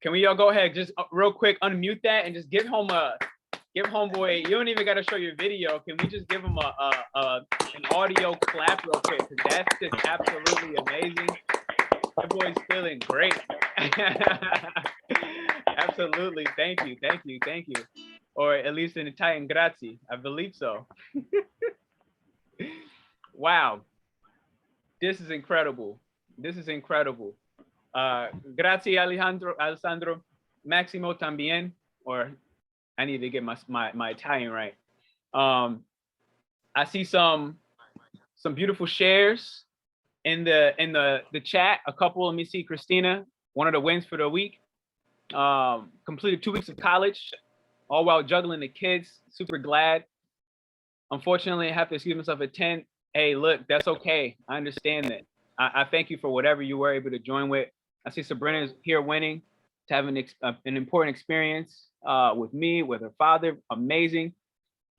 Can we all go ahead, just real quick, unmute that and just give homeboy. You don't even got to show your video. Can we just give him an audio clap real quick? Because that's just absolutely amazing. My boy's feeling great. Absolutely. Thank you. Thank you. Thank you. Or at least in Italian, grazie. I believe so. Wow. This is incredible. This is incredible. Grazie, Alessandro. Maximo también. Or I need to get my Italian right. I see some beautiful shares in the chat. A couple. Let me see. Christina, one of the wins for the week. Completed 2 weeks of college, all while juggling the kids. Super glad. Unfortunately, I have to excuse myself at 10. Hey, look, that's okay. I understand that. I thank you for whatever you were able to join with. I see Sabrina's here winning, to have an important experience with me, with her father. Amazing.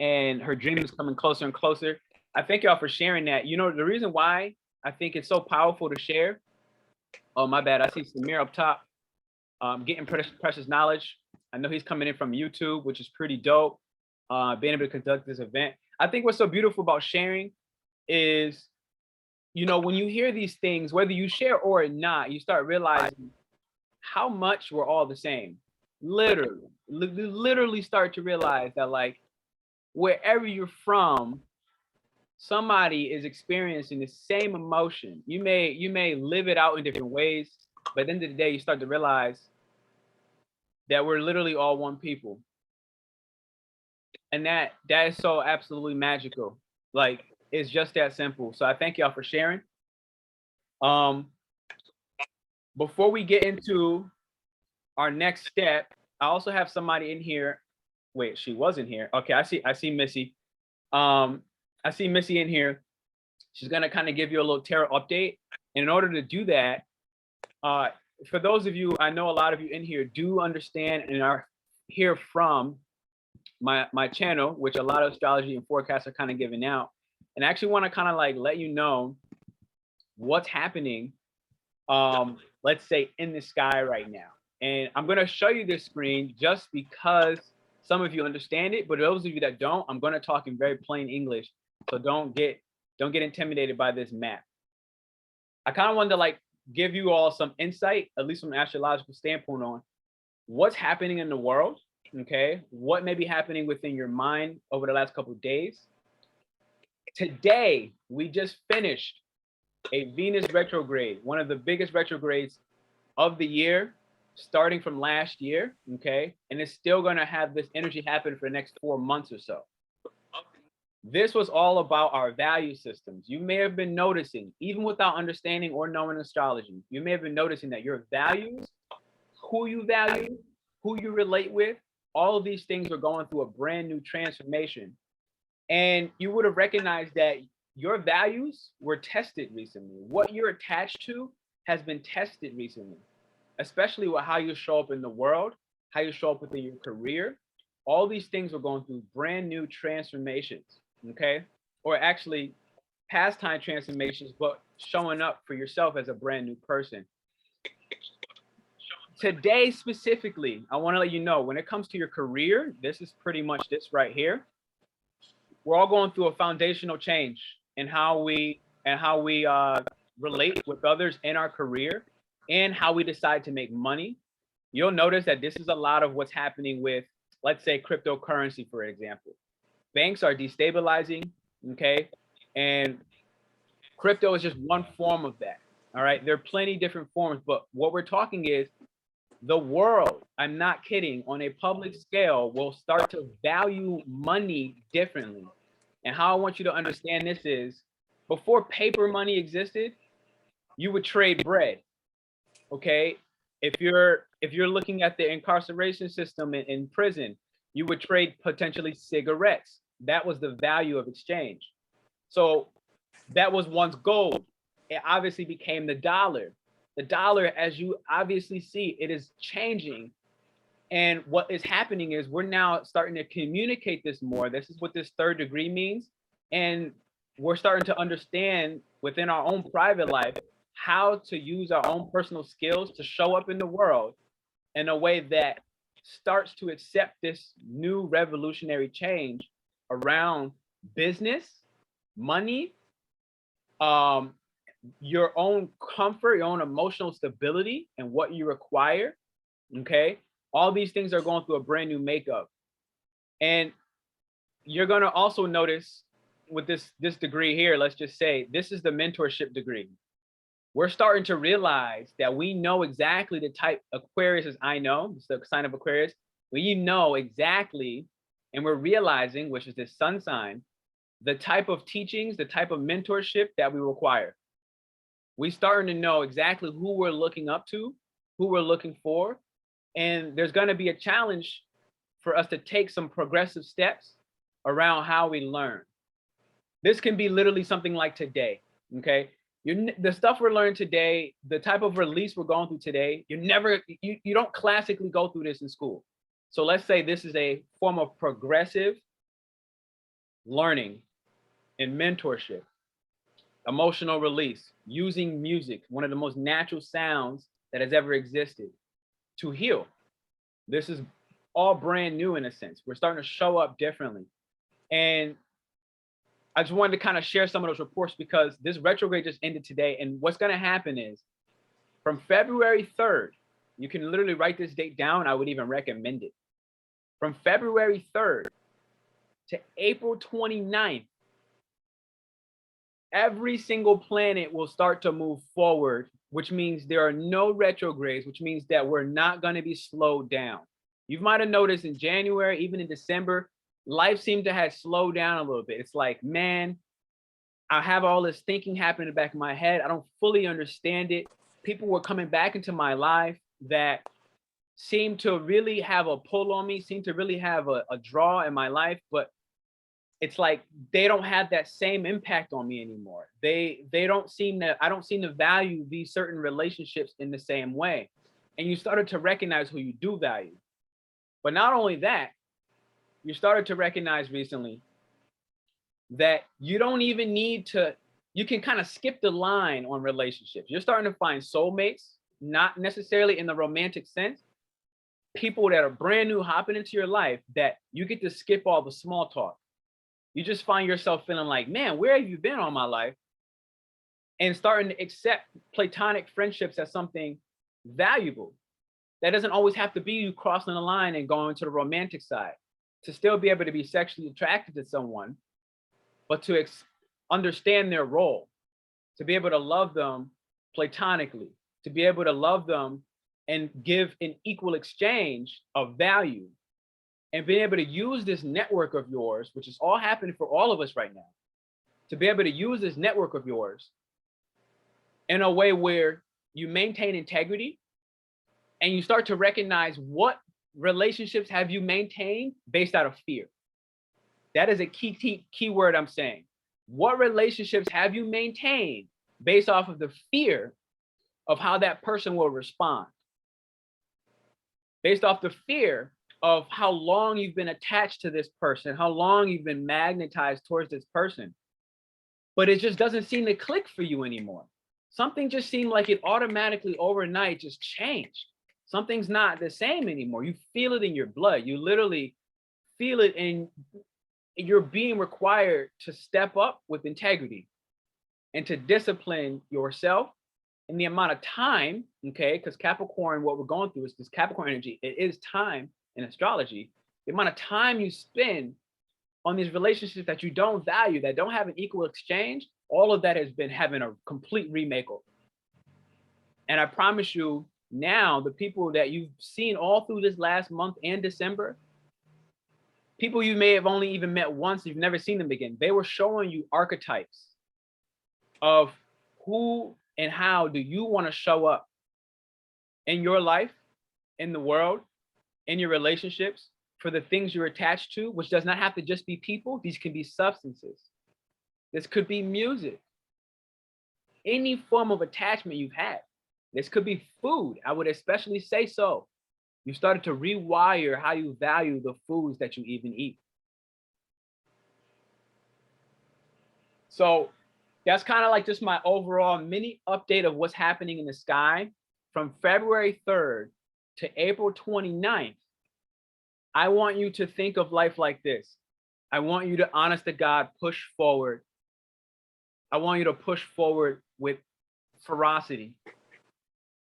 And her dream is coming closer and closer. I thank y'all for sharing that. You know, the reason why I think it's so powerful to share. Oh, my bad. I see Samir up top. Getting precious knowledge. I know he's coming in from YouTube, which is pretty dope. Being able to conduct this event. I think what's so beautiful about sharing is, you know, when you hear these things, whether you share or not, you start realizing how much we're all the same. Literally start to realize that, like, wherever you're from, somebody is experiencing the same emotion. You may live it out in different ways, but at the end of the day, you start to realize that we're literally all one people. And that is so absolutely magical. Like, it's just that simple. So I thank y'all for sharing. Before we get into our next step, I also have somebody in here. Wait, she wasn't here. Okay, I see Missy. I see Missy in here. She's gonna kind of give you a little tarot update. And in order to do that, for those of you, I know a lot of you in here do understand and are hear from my channel, which a lot of astrology and forecasts are kind of giving out. And I actually want to kind of like let you know what's happening, let's say, in the sky right now. And I'm going to show you this screen just because some of you understand it, but those of you that don't, I'm going to talk in very plain English. So don't get intimidated by this map. I kind of wanted to like give you all some insight, at least from an astrological standpoint, on what's happening in the world. Okay, what may be happening within your mind over the last couple of days. Today, we just finished a Venus retrograde, one of the biggest retrogrades of the year, starting from last year, okay? And it's still gonna have this energy happen for the next 4 months or so. This was all about our value systems. You may have been noticing, even without understanding or knowing astrology, you may have been noticing that your values, who you value, who you relate with, all of these things are going through a brand new transformation. And you would have recognized that your values were tested recently. What you're attached to has been tested recently, especially with how you show up in the world, how you show up within your career. All these things are going through brand new transformations, okay? Or actually pastime transformations, but showing up for yourself as a brand new person. Today specifically, I want to let you know, when it comes to your career, this is pretty much this right here. We're all going through a foundational change in how we relate with others in our career and how we decide to make money. You'll notice that this is a lot of what's happening with, let's say, cryptocurrency, for example. Banks are destabilizing, okay? And Crypto is just one form of that. All right. There are plenty different forms, but what we're talking is the world, I'm not kidding, on a public scale will start to value money differently. And how I want you to understand this is before paper money existed, you would trade bread. Okay. If you're looking at the incarceration system in prison, you would trade potentially cigarettes. That was the value of exchange. So that was once gold. It obviously became the dollar. The dollar, as you obviously see, it is changing. And what is happening is we're now starting to communicate this more. This is what this third degree means. And we're starting to understand within our own private life how to use our own personal skills to show up in the world in a way that starts to accept this new revolutionary change around business, money, your own comfort, your own emotional stability, and what you require. Okay, all these things are going through a brand new makeup, and you're gonna also notice with this degree here. Let's just say this is the mentorship degree. We're starting to realize that we know exactly the type. Aquarius is I know, it's the sign of Aquarius. We know exactly, and we're realizing, which is this sun sign, the type of teachings, the type of mentorship that we require. We starting to know exactly who we're looking up to, who we're looking for, and there's going to be a challenge for us to take some progressive steps around how we learn. This can be literally something like today, okay? The stuff we're learning today, the type of release we're going through today, you don't classically go through this in school. So let's say this is a form of progressive learning and mentorship, emotional release, using music, one of the most natural sounds that has ever existed, to heal. This is all brand new in a sense. We're starting to show up differently. And I just wanted to kind of share some of those reports because this retrograde just ended today. And what's going to happen is from February 3rd, you can literally write this date down. I would even recommend it. From February 3rd to April 29th, every single planet will start to move forward, which means there are no retrogrades, which means that we're not going to be slowed down. You might have noticed in January, even in December, life seemed to have slowed down a little bit. It's like, man, I have all this thinking happening in the back of my head. I don't fully understand it. People were coming back into my life that seemed to really have a pull on me, seemed to really have a draw in my life, but it's like they don't have that same impact on me anymore. They don't seem to, I don't seem to value these certain relationships in the same way. And you started to recognize who you do value. But not only that, you started to recognize recently that you don't even need to, you can kind of skip the line on relationships. You're starting to find soulmates, not necessarily in the romantic sense, people that are brand new hopping into your life that you get to skip all the small talk. You just find yourself feeling like, man, where have you been all my life? And starting to accept platonic friendships as something valuable. That doesn't always have to be you crossing the line and going to the romantic side. To still be able to be sexually attracted to someone, but to understand their role, to be able to love them platonically, to be able to love them and give an equal exchange of value, and being able to use this network of yours, which is all happening for all of us right now, to be able to use this network of yours in a way where you maintain integrity and you start to recognize what relationships have you maintained based out of fear. That is a key word I'm saying. What relationships have you maintained based off of the fear of how that person will respond? Based off the fear of how long you've been attached to this person, how long you've been magnetized towards this person. But it just doesn't seem to click for you anymore. Something just seemed like it automatically overnight just changed. Something's not the same anymore. You feel it in your blood. You literally feel it in you're being required to step up with integrity and to discipline yourself in the amount of time, okay? Because Capricorn, what we're going through is this Capricorn energy. It is time in astrology. The amount of time you spend on these relationships that you don't value, that don't have an equal exchange, all of that has been having a complete remakeover. And I promise you now, the people that you've seen all through this last month and December, people you may have only even met once, you've never seen them again. They were showing you archetypes of who and how do you want to show up in your life, in the world, in your relationships, for the things you're attached to, which does not have to just be people. These can be substances. This could be music. Any form of attachment you've had. This could be food. I would especially say so. You started to rewire how you value the foods that you even eat. So that's kind of like just my overall mini update of what's happening in the sky from February 3rd to April 29th. I want you to think of life like this. I want you to, honest to God, push forward. I want you to push forward with ferocity.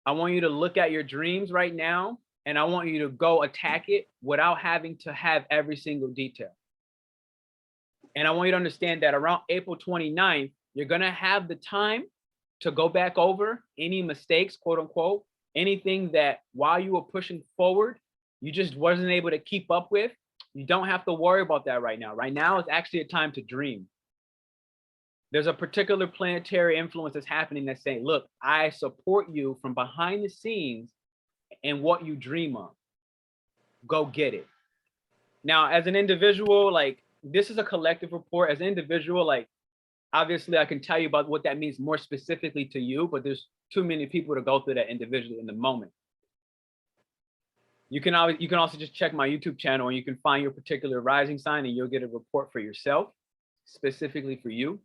I want you to look at your dreams right now, and I want you to go attack it without having to have every single detail. And I want you to understand that around April 29th, you're going to have the time to go back over any mistakes, quote unquote, anything that while you were pushing forward, you just wasn't able to keep up with. You don't have to worry about that right now. Right now is actually a time to dream. There's a particular planetary influence that's happening that's saying, look, I support you from behind the scenes and what you dream of. Go get it. Now, as an individual, like, this is a collective report. As an individual, like, obviously I can tell you about what that means more specifically to you, but there's too many people to go through that individually in the moment. You can also just check my YouTube channel and you can find your particular rising sign and you'll get a report for yourself, specifically for you.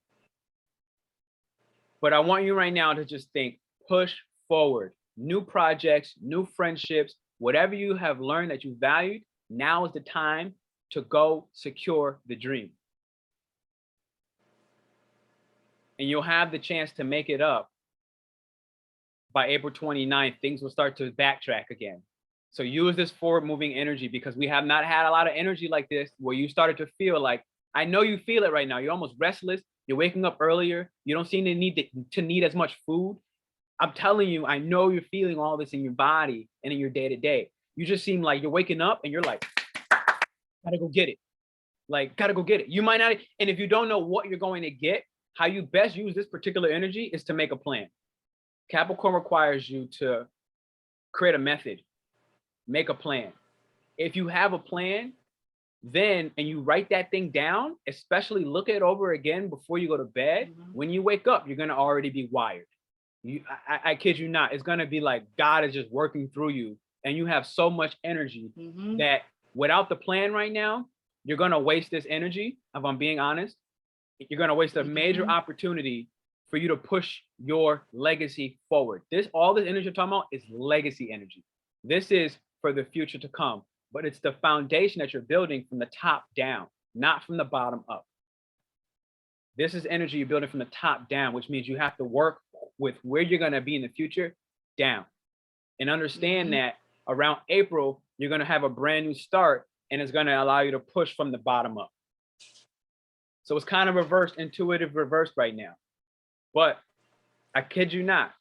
But I want you right now to just think, push forward, new projects, new friendships, whatever you have learned that you valued, now is the time to go secure the dream. And you'll have the chance to make it up by April 29th. Things will start to backtrack again. So use this forward moving energy, because we have not had a lot of energy like this where you started to feel like, I know you feel it right now. You're almost restless. You're waking up earlier. You don't seem to need as much food. I'm telling you, I know you're feeling all this in your body and in your day to day. You just seem like you're waking up and you're like, gotta go get it. Like, gotta go get it. You might not, and if you don't know what you're going to get, how you best use this particular energy is to make a plan. Capricorn requires you to create a method, make a plan. If you have a plan, then, and you write that thing down, especially look it over again before you go to bed, when you wake up, you're gonna already be wired. I kid you not, it's gonna be like God is just working through you, and you have so much energy that without the plan right now, you're gonna waste this energy, if I'm being honest. You're gonna waste a major opportunity for you to push your legacy forward. All this energy you're talking about is legacy energy. This is for the future to come, but it's the foundation that you're building from the top down, not from the bottom up. This is energy you're building from the top down, which means you have to work with where you're gonna be in the future down. And understand that around April, you're gonna have a brand new start, and it's gonna allow you to push from the bottom up. So it's kind of reversed, intuitive reversed right now. But I kid you not,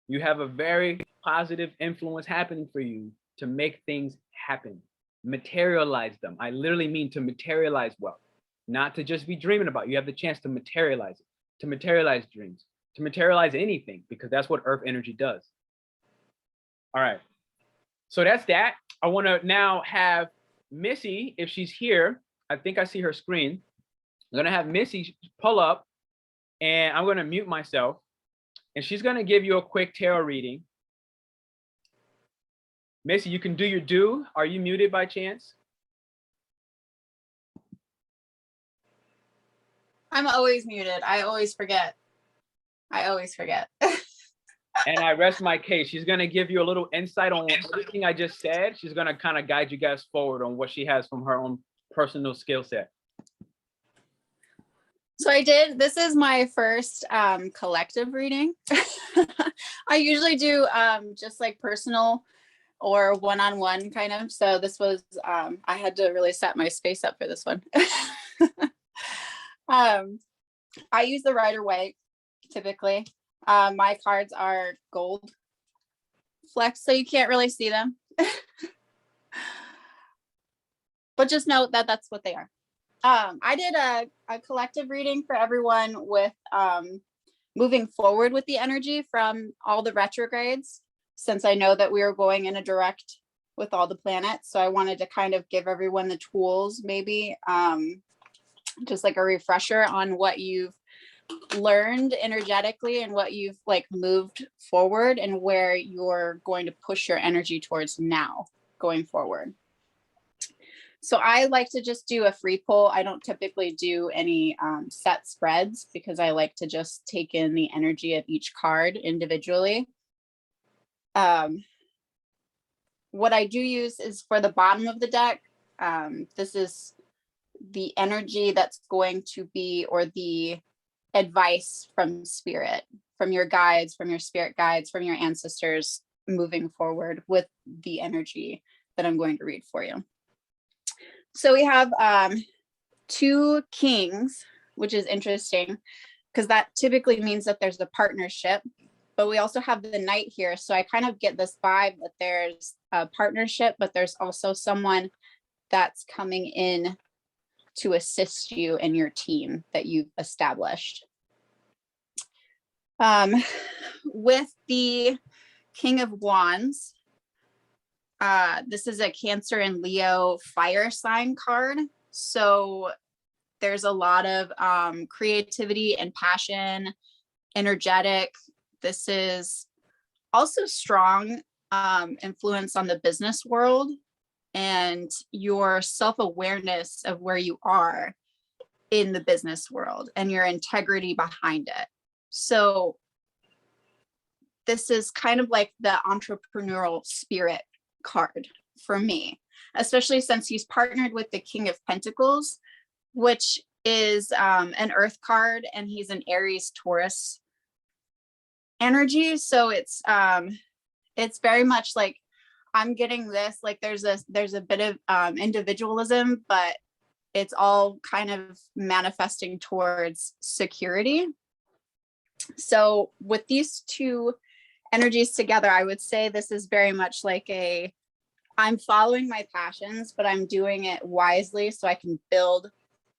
you have a very positive influence happening for you to make things happen, materialize them. I literally mean to materialize wealth, not to just be dreaming about. You have the chance to materialize it, to materialize dreams, to materialize anything, because that's what Earth energy does. All right, so that's that. I want to now have Missy, if she's here. I think I see her screen. I'm gonna have Missy pull up, and I'm gonna mute myself, and she's gonna give you a quick tarot reading. Missy, you can do your due. Are you muted by chance? I'm always muted. I always forget. And I rest my case. She's gonna give you a little insight on everything I just said. She's gonna kind of guide you guys forward on what she has from her own personal skill set. So this is my first collective reading. I usually do just like personal or one-on-one kind of. So this was, I had to really set my space up for this one. I use the Rider-Waite typically. My cards are gold flex, so you can't really see them. But just note that that's what they are. I did a collective reading for everyone with moving forward with the energy from all the retrogrades, since I know that we are going in a direct with all the planets. So I wanted to kind of give everyone the tools, maybe just like a refresher on what you've learned energetically and what you've like moved forward and where you're going to push your energy towards now going forward. So I like to just do a free pull. I don't typically do any set spreads because I like to just take in the energy of each card individually. What I do use is for the bottom of the deck. This is the energy that's going to be, or the advice from spirit, from your guides, from your spirit guides, from your ancestors moving forward with the energy that I'm going to read for you. So we have 2 kings, which is interesting because that typically means that there's a partnership, but we also have the knight here. So I kind of get this vibe that there's a partnership, but there's also someone that's coming in to assist you and your team that you've established. With the King of Wands, this is a Cancer and Leo fire sign card. So there's a lot of creativity and passion, energetic. This is also strong influence on the business world and your self-awareness of where you are in the business world and your integrity behind it. So this is kind of like the entrepreneurial spirit card for me, especially since he's partnered with the King of Pentacles, which is an earth card, and he's an Aries Taurus energy. So it's very much like I'm getting this, like there's a bit of individualism, but it's all kind of manifesting towards security. So with these 2 energies together, I would say this is very much like I'm following my passions, but I'm doing it wisely so I can build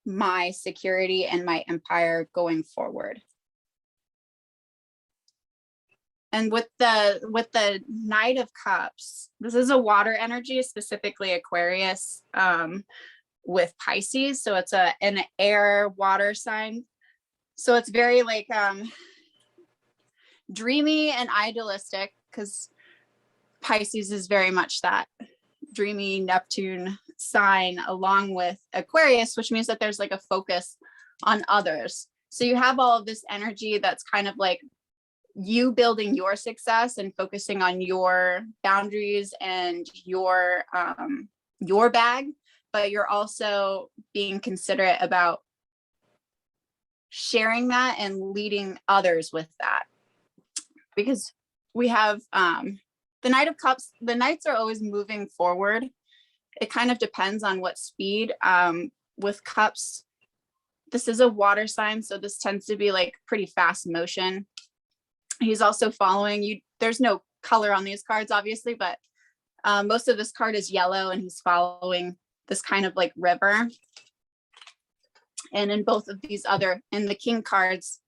my security and my empire going forward. And with the Knight of Cups, this is a water energy, specifically Aquarius with Pisces. So it's an air water sign. So it's very like dreamy and idealistic, because Pisces is very much that dreamy Neptune sign, along with Aquarius, which means that there's like a focus on others. So you have all of this energy that's kind of like you building your success and focusing on your boundaries and your bag, but you're also being considerate about sharing that and leading others with that. Because we have the Knight of Cups, the Knights are always moving forward. It kind of depends on what speed. With Cups, this is a water sign, so this tends to be like pretty fast motion. He's also following you. There's no color on these cards, obviously, but most of this card is yellow, and he's following this kind of like river. And in both of these in the King cards,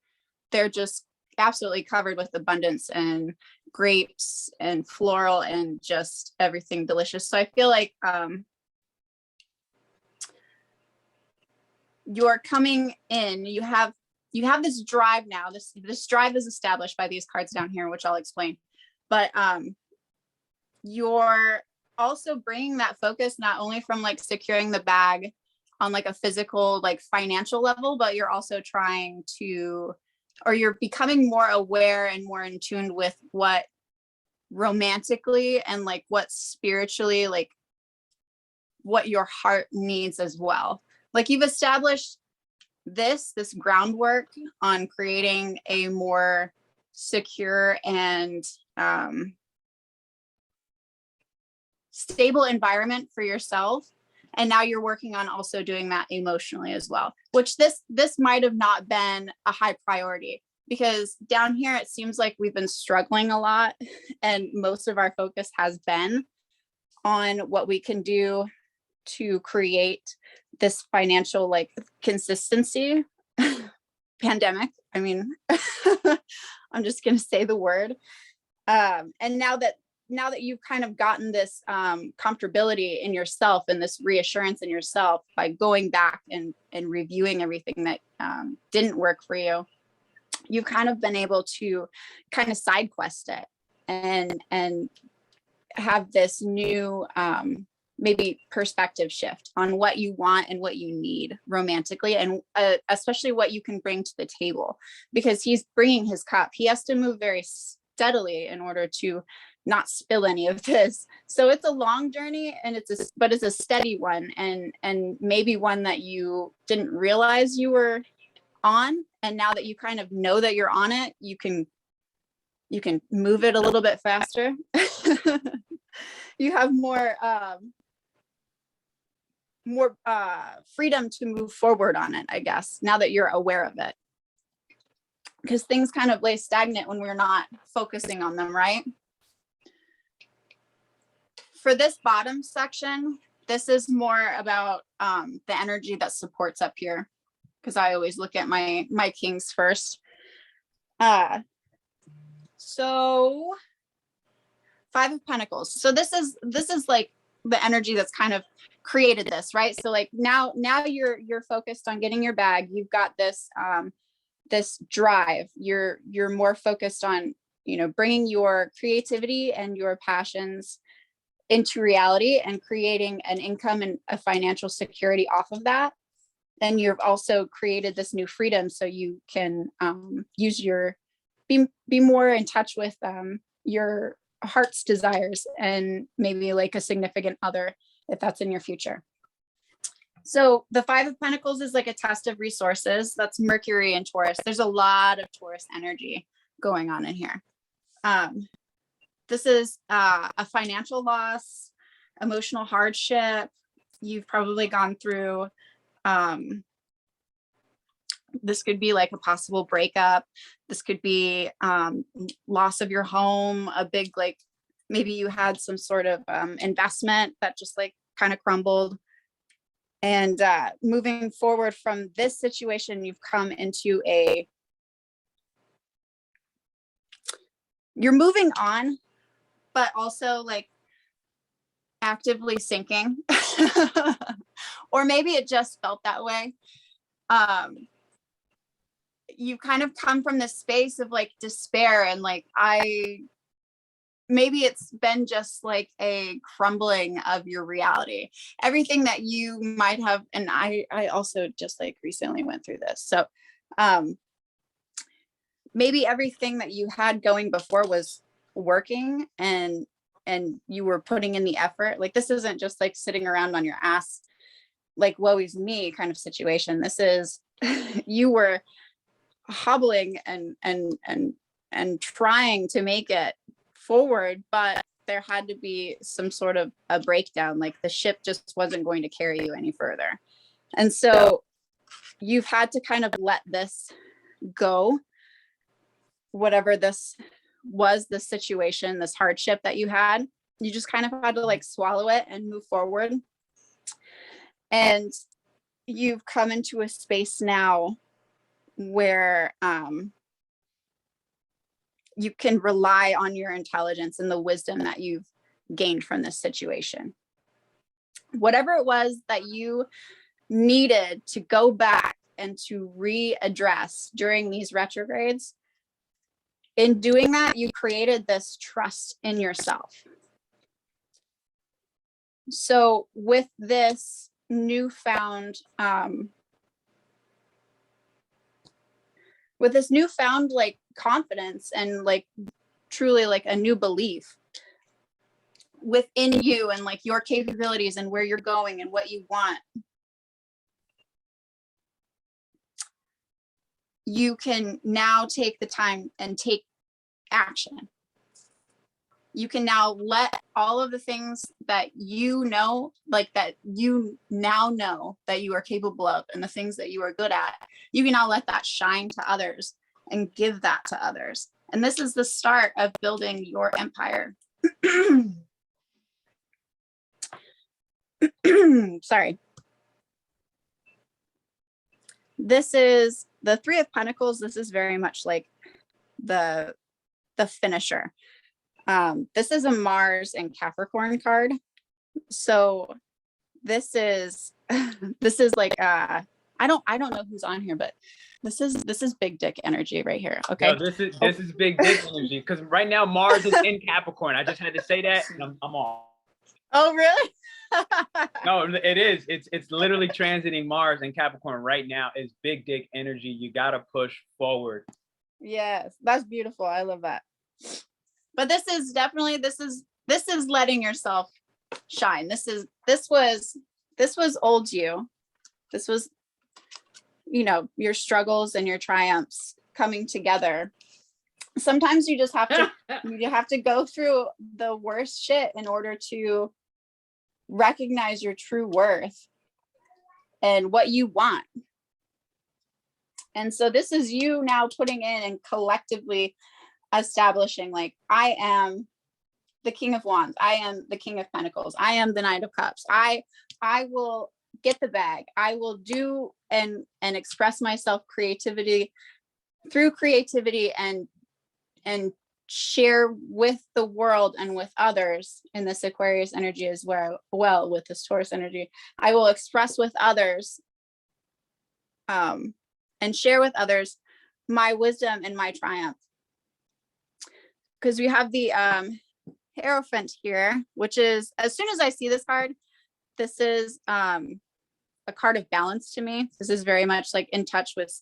they're just absolutely covered with abundance and grapes and floral and just everything delicious. So I feel like you're coming in, you have this drive now. This drive is established by these cards down here, which I'll explain. But you're also bringing that focus not only from like securing the bag on like a physical, like financial level, but you're also trying to, or you're becoming more aware and more in tune with what romantically and like what spiritually, like what your heart needs as well. Like you've established this groundwork on creating a more secure and stable environment for yourself. And now you're working on also doing that emotionally as well, which this might have not been a high priority, because down here it seems like we've been struggling a lot, and most of our focus has been on what we can do to create this financial like consistency. Pandemic, I mean, I'm just gonna say the word. And now that you've kind of gotten this comfortability in yourself and this reassurance in yourself by going back and reviewing everything that didn't work for you, you've kind of been able to kind of side quest it and have this new maybe perspective shift on what you want and what you need romantically, and especially what you can bring to the table, because he's bringing his cup. He has to move very steadily in order to not spill any of this. So it's a long journey, and it's a steady one, and maybe one that you didn't realize you were on, and now that you kind of know that you're on it, you can move it a little bit faster. You have more freedom to move forward on it, I guess, now that you're aware of it, because things kind of lay stagnant when we're not focusing on them, right? For this bottom section, this is more about the energy that supports up here, because I always look at my kings first. So 5 of Pentacles. So this is like the energy that's kind of created this, right? So like now you're focused on getting your bag. You've got this this drive. You're more focused on, you know, bringing your creativity and your passions into reality and creating an income and a financial security off of that. And you've also created this new freedom, so you can use your be more in touch with your heart's desires, and maybe like a significant other if that's in your future. So the 5 of Pentacles is like a test of resources. That's Mercury in Taurus. There's a lot of Taurus energy going on in here. This is a financial loss, emotional hardship. You've probably gone through, this could be like a possible breakup. This could be loss of your home, a big, like maybe you had some sort of investment that just like kind of crumbled. And moving forward from this situation, you've come into you're moving on, but also like actively sinking. Or maybe it just felt that way. You kind of come from this space of like despair, and like maybe it's been just like a crumbling of your reality. Everything that you might have, and I also just like recently went through this. So maybe everything that you had going before was working, and you were putting in the effort. Like this isn't just like sitting around on your ass, like woe is me kind of situation. This is you were hobbling and trying to make it forward, but there had to be some sort of a breakdown. Like the ship just wasn't going to carry you any further, and so you've had to kind of let this go, whatever this was, the situation, this hardship that you had. You just kind of had to like swallow it and move forward. And you've come into a space now where you can rely on your intelligence and the wisdom that you've gained from this situation. Whatever it was that you needed to go back and to readdress during these retrogrades, in doing that, you created this trust in yourself. So with this newfound like confidence and like truly like a new belief within you and like your capabilities and where you're going and what you want, you can now take the time and take action. You can now let all of the things that you know, like that you now know that you are capable of, and the things that you are good at, you can now let that shine to others and give that to others. And this is the start of building your empire. Sorry. This is the Three of Pentacles. This is very much like the finisher. This is a Mars and Capricorn card. So this is like I don't know who's on here, but this is big dick energy right here. Okay. No, this is big dick energy, because right now Mars is in Capricorn. I just had to say that, and I'm off. Oh really? No, it is. It's literally transiting Mars and Capricorn right now. It's big dick energy. You gotta push forward. Yes, that's beautiful. I love that. But this is definitely this is letting yourself shine. This was old you. This was, you know, your struggles and your triumphs coming together. Sometimes you just have to go through the worst shit in order to recognize your true worth and what you want. And so this is you now putting in and collectively establishing, like, I am the King of Wands, I am the King of Pentacles, I am the Knight of Cups, I will get the bag, I will do and express myself through creativity and share with the world and with others in this Aquarius energy as well with this Taurus energy. I will express with others and share with others my wisdom and my triumph. Because we have the Hierophant here, which is, as soon as I see this card, this is a card of balance to me. This is very much like in touch with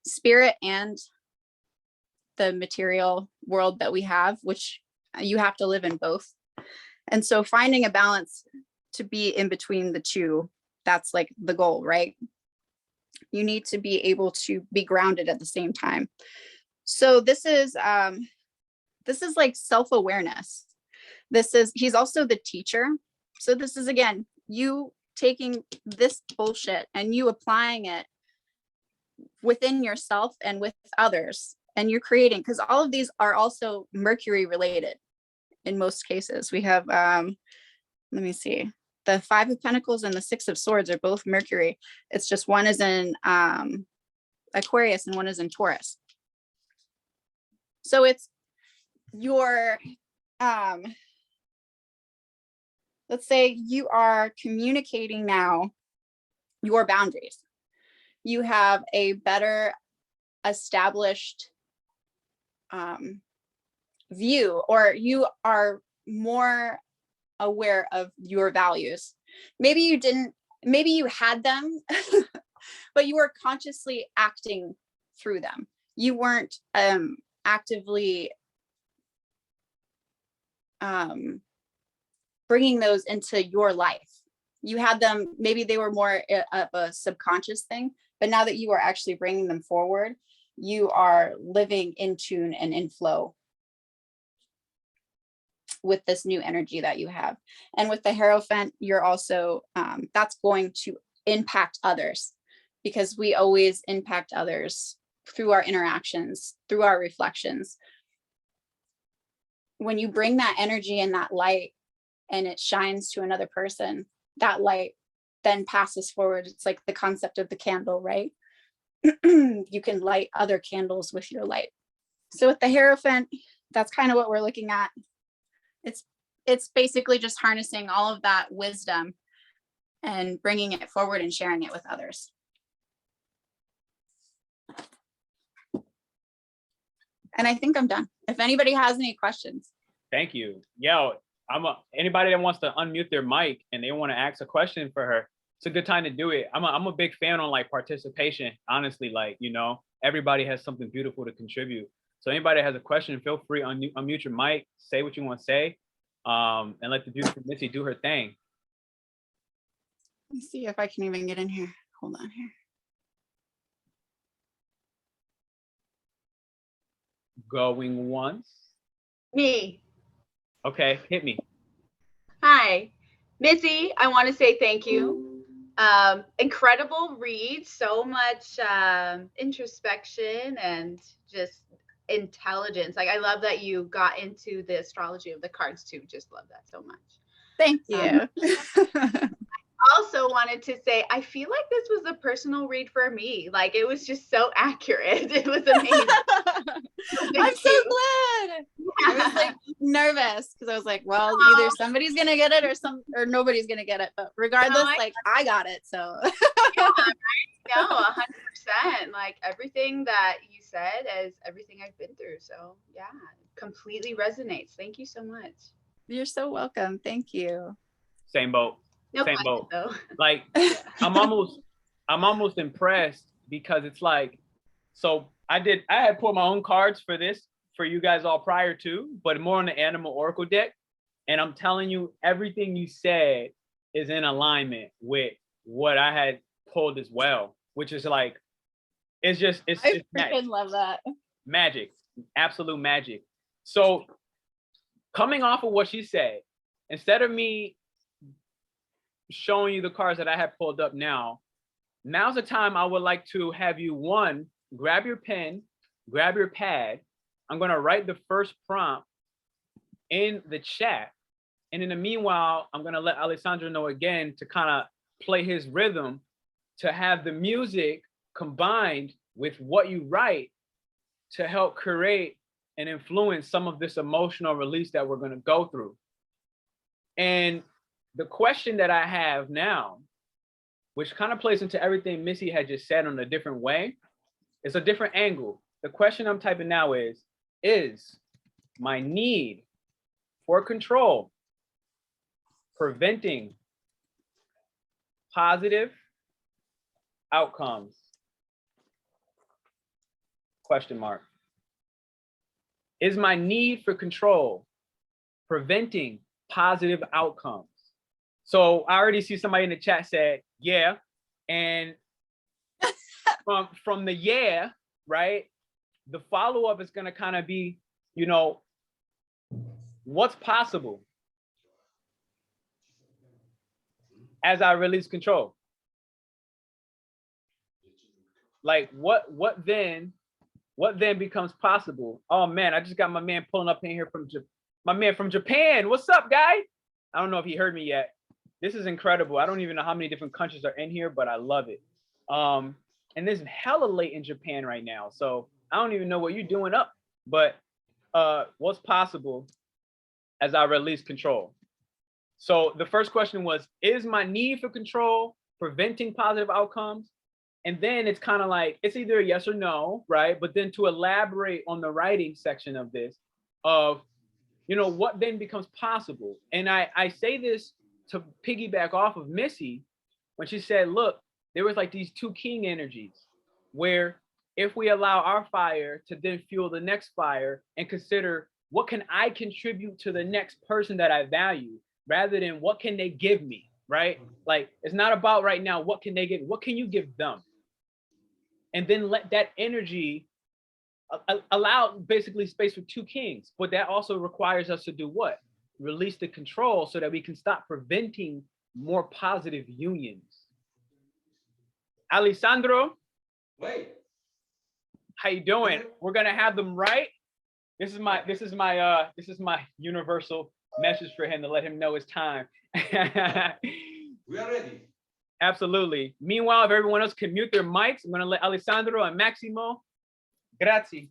spirit and the material world that we have, which you have to live in both. And so finding a balance to be in between the two, that's like the goal, right? You need to be able to be grounded at the same time. So this is like self-awareness. He's also the teacher. So this is, again, you taking this bullshit and you applying it within yourself and with others, and you're creating, because all of these are also Mercury related in most cases. We have let me see, the Five of Pentacles and the Six of Swords are both Mercury. It's just one is in Aquarius and one is in Taurus. So it's your let's say you are communicating now your boundaries. You have a better established view, or you are more aware of your values. Maybe you had them, but you were consciously acting through them. You weren't actively bringing those into your life. You had them, maybe they were more of a subconscious thing, but now that you are actually bringing them forward, you are living in tune and in flow with this new energy that you have. And with the Hierophant, you're also, that's going to impact others, because we always impact others through our interactions, through our reflections. When you bring that energy and that light and it shines to another person, that light then passes forward. It's like the concept of the candle, right? You can light other candles with your light. So with the Hierophant, that's kind of what we're looking at. It's basically just harnessing all of that wisdom and bringing it forward and sharing it with others. And I think I'm done. If anybody has any questions. Thank you. Yo, anybody that wants to unmute their mic and they want to ask a question for her, it's a good time to do it. I'm a big fan on like participation. Honestly, like, you know, everybody has something beautiful to contribute. So anybody that has a question, feel free to unmute your mic, say what you want to say, and let the beautiful Missy do her thing. Let me see if I can even get in here. Hold on here. Going once. Me. Okay, hit me. Hi, Missy. I want to say thank you. Incredible read, so much introspection and just intelligence. Like I love that you got into the astrology of the cards too. Just love that so much. Thank you. Also wanted to say I feel like this was a personal read for me. Like it was just so accurate. It was amazing. I'm so glad. I was like nervous because I was like, well, either somebody's gonna get it or nobody's gonna get it. But regardless, like I got it. So yeah, right? No, 100%. Like everything that you said is everything I've been through. So yeah, completely resonates. Thank you so much. You're so welcome. Thank you. Same boat. No Same question, boat. though. Like I'm almost impressed because it's like, so I had pulled my own cards for this for you guys all prior to, but more on the Animal Oracle deck. And I'm telling you, everything you said is in alignment with what I had pulled as well, which is like, it's I freaking magic. love that. Magic, absolute magic. So coming off of what she said, instead of me showing you the cards that I have pulled up now's the time I would like to have you, one, grab your pen, grab your pad. I'm going to write the first prompt in the chat. And in the meanwhile, I'm going to let Alessandro know again to kind of play his rhythm, to have the music combined with what you write to help create and influence some of this emotional release that we're going to go through. And the question that I have now, which kind of plays into everything Missy had just said on a different way, is a different angle. The question I'm typing now is my need for control preventing positive outcomes? Question mark. Is my need for control preventing positive outcomes? So I already see somebody in the chat said, yeah. And from the yeah, right? The follow-up is going to kind of be, you know, what's possible as I release control? Like what then becomes possible? Oh man, I just got my man pulling up in here from Japan. What's up, guy? I don't know if he heard me yet. This is incredible. I don't even know how many different countries are in here, but I love it. And it's hella late in Japan right now, so I don't even know what you're doing up. But what's possible as I release control? So the first question was, is my need for control preventing positive outcomes? And then it's kind of like, it's either a yes or no, right? But then to elaborate on the writing section of this, of, you know, what then becomes possible? And I say this to piggyback off of Missy when she said, look, there was like these two king energies where if we allow our fire to then fuel the next fire and consider what can I contribute to the next person that I value, rather than what can they give me, right? Like, it's not about right now, what can they give? What can you give them? And then let that energy allow basically space for two kings. But that also requires us to do what? Release the control so that we can stop preventing more positive unions. Alessandro, wait, how you doing? We're gonna have them right. This is my universal message for him to let him know it's time. we are ready. Absolutely. Meanwhile, if everyone else can mute their mics, I'm going to let Alessandro and Maximo. Grazie.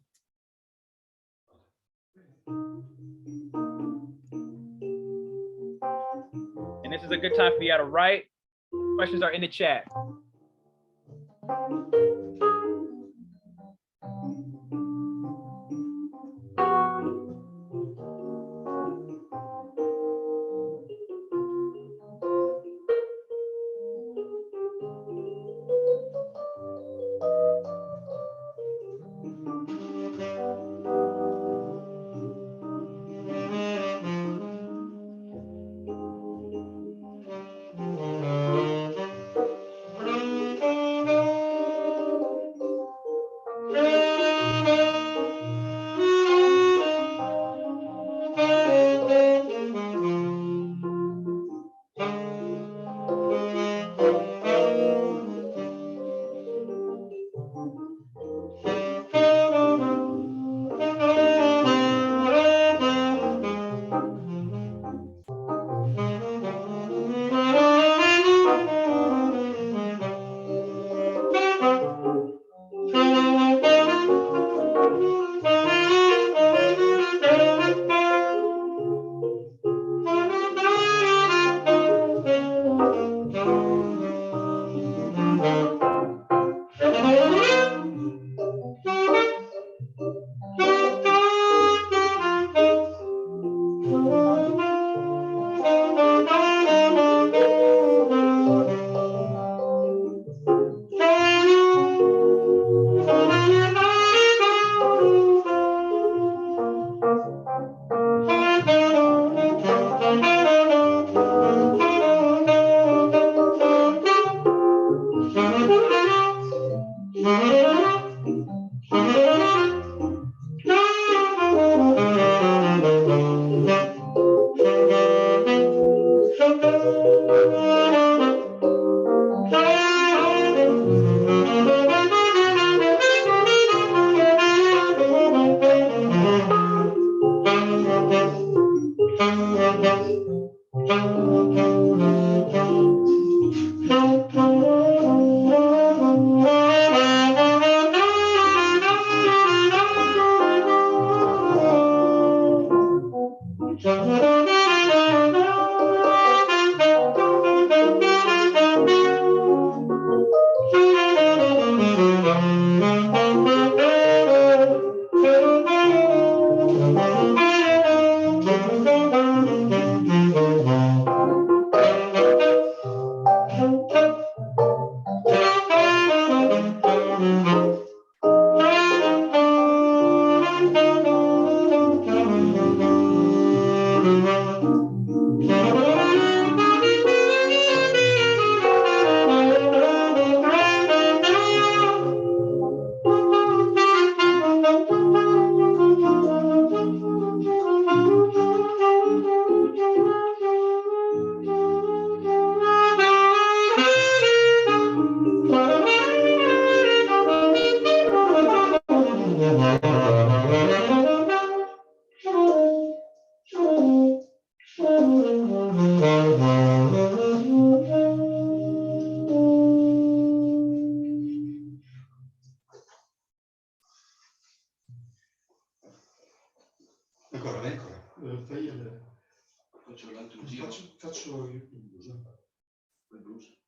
And this is a good time for you to write. Questions are in the chat. Ancora, ancora. Fai il... Faccio l'altro giro. Faccio il blues. Il blues.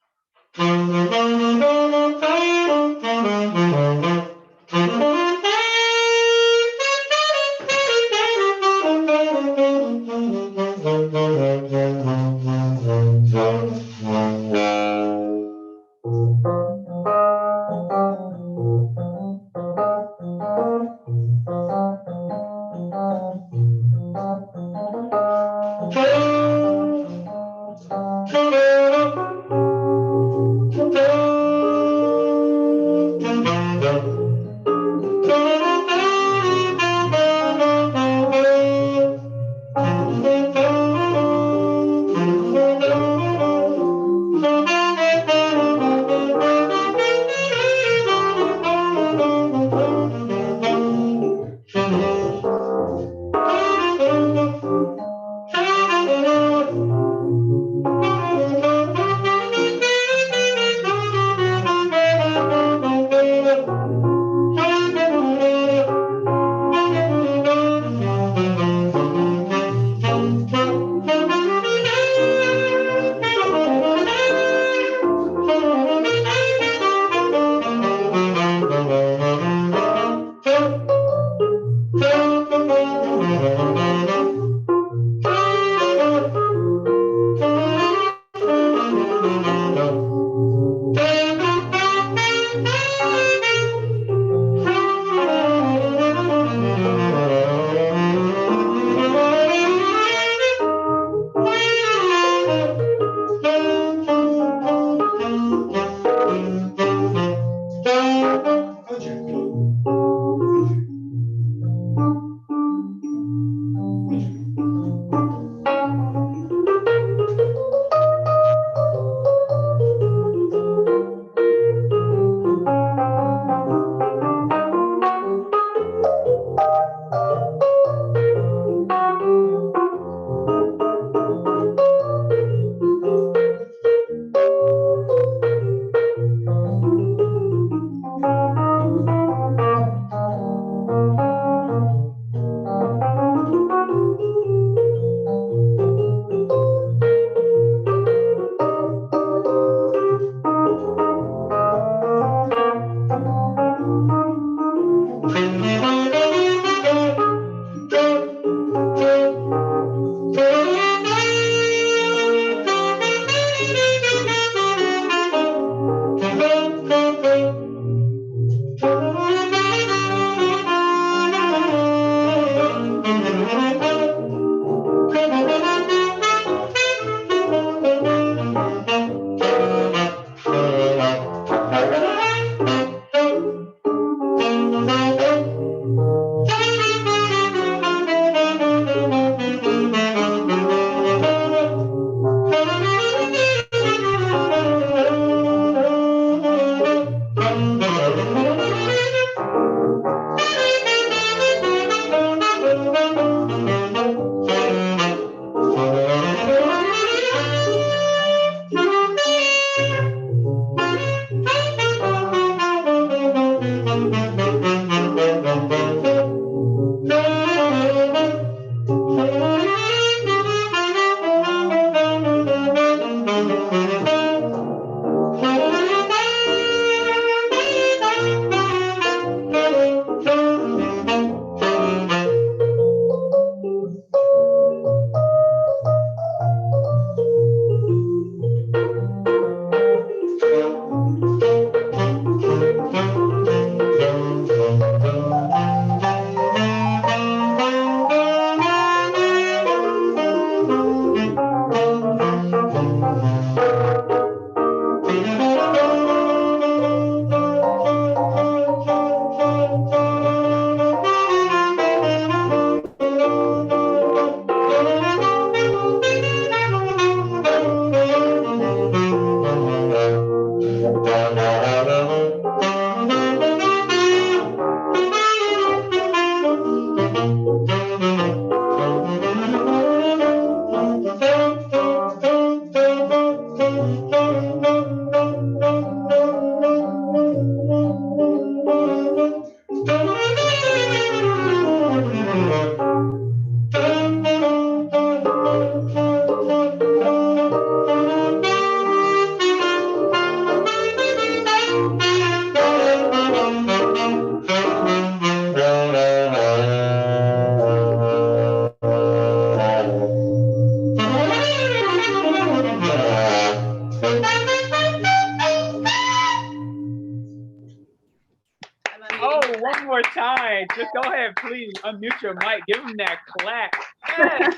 Just go ahead, please unmute your mic. Give him that clap. Yes,